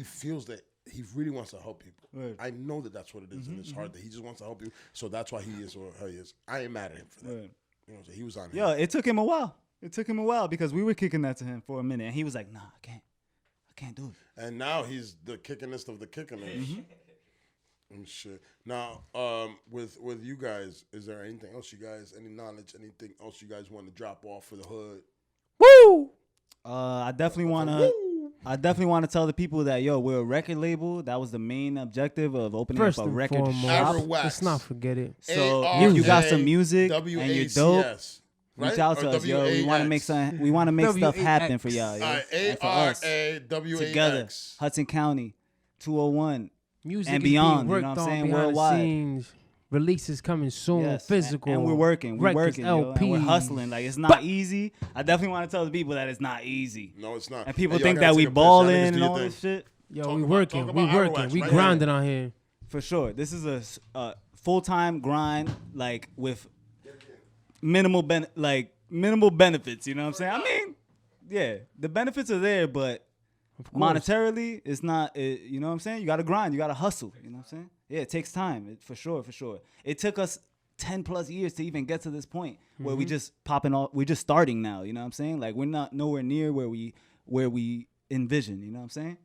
feels that he really wants to help people. Right. I know that that's what it is in his heart, that he just wants to help you. So that's why he is or how he is. I ain't mad at him for that. Right. You know, so he was on Yo, him. it took him a while. It took him a while because we were kicking that to him for a minute, and he was like, "Nah, I can't do it." And now he's the kickingest of the kickingest. And shit. Now, with you guys, is there anything else you guys, any knowledge, anything else you guys want to drop off for the hood? Woo! I definitely want to tell the people that we're a record label. That was the main objective of opening up a record shop. Arawax. Let's not forget it. So if you got some music and you're dope, reach out to us, yo. We want to make something. We want to make stuff happen for y'all, yo. And for us together, Hudson County, 201, music and beyond. You know what I'm saying? Worldwide. Worldwide. Scenes, releases coming soon. Yes. Physical. And we're working. We're records, working. Yo, and we're hustling. Like it's not easy. I definitely want to tell the people that it's not easy. No, it's not. And people think that we balling and all this shit. Yo, we working. We grinding out here. For sure. This is a full-time grind, like with minimal benefits. You know what I'm saying? I mean, yeah, the benefits are there, but monetarily, it's not. You know what I'm saying? You got to grind. You got to hustle. You know what I'm saying? Yeah, it takes time. For sure. It took us 10 plus years to even get to this point where we just popping off. We're just starting now. You know what I'm saying? Like we're not nowhere near where we envision. You know what I'm saying?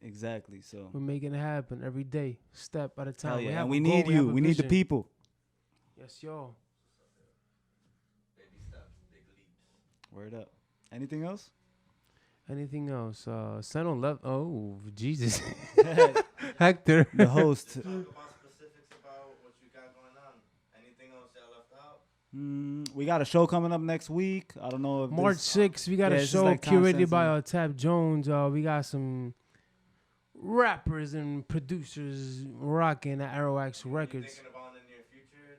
Exactly. So we're making it happen every day, step at a time. Yeah. We need you. We need the people. Yes, yo. Baby steps, big leaps. Word up. Anything else? Anything else? Send on left. Oh, Jesus. Hector. The host. Talk about specifics about what you got going on. Anything else y'all left out? We got a show coming up next week. I don't know if March 6th, we got a show curated by Tab Jones. We got some rappers and producers rocking at Arawax Records. Thinking about in the near future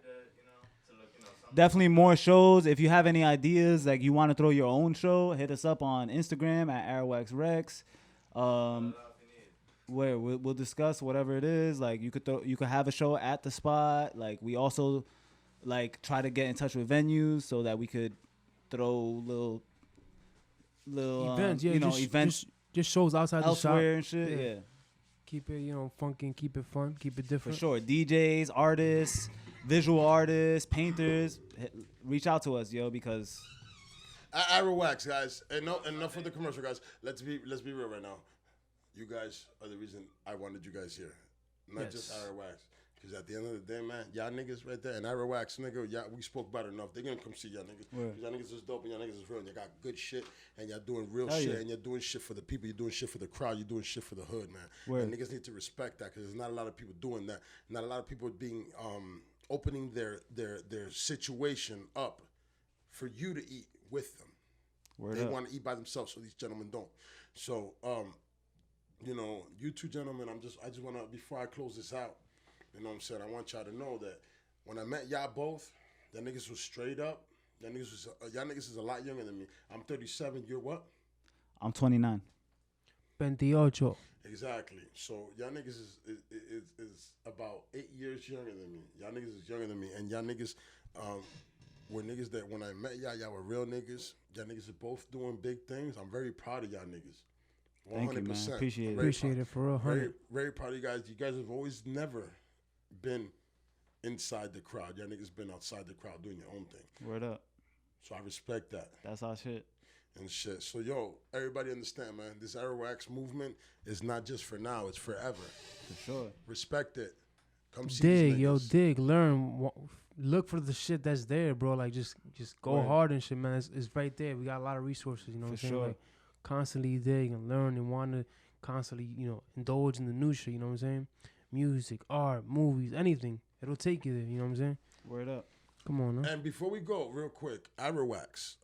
to look, definitely more shows. If you have any ideas, like you want to throw your own show, hit us up on Instagram at Arawax Rex. Where we'll discuss whatever it is. Like you could have a show at the spot. Like we also like try to get in touch with venues so that we could throw little events, events. Just shows outside the shop and shit. Yeah. Keep it, funky, keep it fun, keep it different. For sure. DJs, artists, visual artists, painters, reach out to us, yo, because Arawax, guys. Enough of the commercial, guys. Let's be real right now. You guys are the reason I wanted you guys here. Not just Arawax. Because at the end of the day, man, y'all niggas right there, and Arawax, nigga, we spoke about it enough. They're going to come see y'all niggas. Because y'all niggas is dope and y'all niggas is real. And y'all got good shit, and y'all doing real shit, and you're doing shit for the people. You're doing shit for the crowd. You're doing shit for the hood, man. And niggas need to respect that because there's not a lot of people doing that. Not a lot of people being opening their situation up for you to eat with them. They want to eat by themselves, so these gentlemen don't. So, you two gentlemen, I just want to, before I close this out, you know what I'm saying? I want y'all to know that when I met y'all both, y'all niggas was straight up. Y'all niggas is a lot younger than me. I'm 37. You're what? I'm 29. 28. Exactly. So y'all niggas is about 8 years younger than me. Y'all niggas is younger than me. And y'all niggas were niggas that when I met y'all were real niggas. Y'all niggas are both doing big things. I'm very proud of y'all niggas. 100%. Thank you, man. Appreciate it for real. Very, very proud of you guys. You guys have always never been inside the crowd. Y'all niggas been outside the crowd doing your own thing. Word up. So I respect that. That's our shit. And shit. So everybody understand, man. This Arawax movement is not just for now. It's forever. For sure. Respect it. Come see dig, these niggas. Dig, learn, look for the shit that's there, bro. Like just go hard and shit, man. It's right there. We got a lot of resources. You know what I'm saying? Like, constantly dig and learn and want to constantly, indulge in the new shit. You know what I'm saying? Music, art, movies, anything. It'll take you there. You know what I'm saying? Word up. Come on, man. And before we go, real quick, Arawax.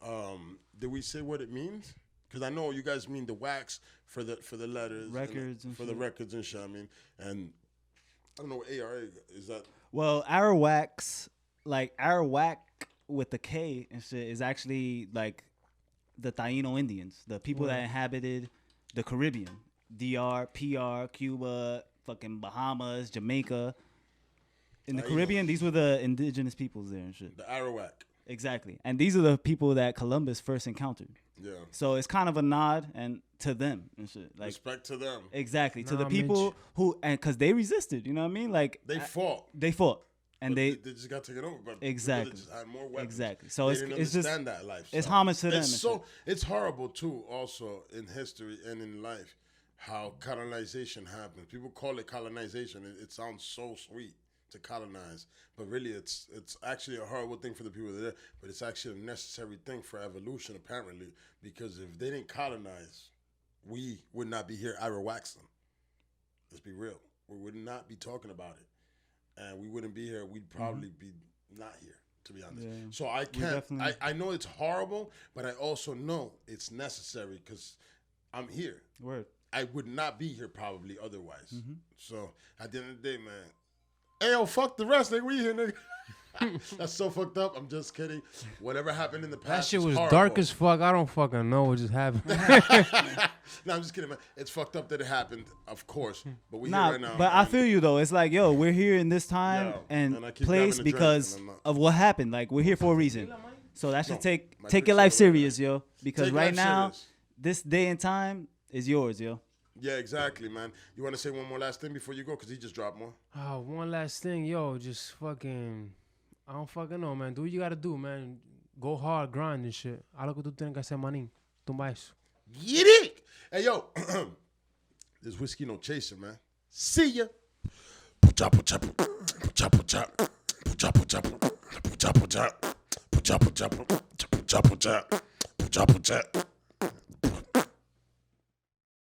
Did we say what it means? Because I know you guys mean the wax for the letters, records, and for the records and shit. I mean, and I don't know what ARA is that. Well, Arawax, like Arawak with the K and shit, is actually like the Taino Indians, the people that inhabited the Caribbean, DR, PR, Cuba, fucking Bahamas, Jamaica. In the Caribbean, these were the indigenous peoples there and shit. The Arawak. Exactly. And these are the people that Columbus first encountered. Yeah. So it's kind of a nod and to them and shit. Like, respect to them. Exactly. To the people who, and because they resisted, you know what I mean? Like they fought. They fought. And they just got taken over. But exactly. They just had more weapons. Exactly. So they didn't understand that life. It's homage to them. It's horrible too. Also in history and in life, how colonization happens. People call it colonization. It sounds so sweet. to colonize. But really, it's actually a horrible thing for the people that are there, but it's actually a necessary thing for evolution, apparently, because if they didn't colonize, we would not be here Arawaxing. Let's be real. We would not be talking about it. And we wouldn't be here. We'd probably be not here, to be honest. Yeah. So I can't, I know it's horrible, but I also know it's necessary because I'm here. Word. I would not be here probably otherwise. So at the end of the day, man, hey, yo, fuck the rest, nigga. We here, nigga. That's so fucked up. I'm just kidding. Whatever happened in the past, that shit was horrible. Dark as fuck. I don't fucking know what just happened. No, I'm just kidding, man. It's fucked up that it happened, of course. But we here right now. But I feel you though. It's like, yo, we're here in this time and place because of what happened. Like, we're here for a reason. So that should take your life serious, yo. Because right now, this day and time is yours, yo. Yeah, exactly, man. You want to say one more last thing before you go? Because he just dropped more. Oh, one last thing. Yo, just fucking... I don't fucking know, man. Do what you gotta do, man. Go hard, grind and shit. Haz lo que tú tienes que hacer, manín. Tumba eso. Get it! Hey, yo. This whiskey no chaser, man. See ya. Pucha, pucha, pucha, pucha, pucha, pucha, pucha, pucha, pucha, pucha, pucha, pucha, pucha, pucha, pucha.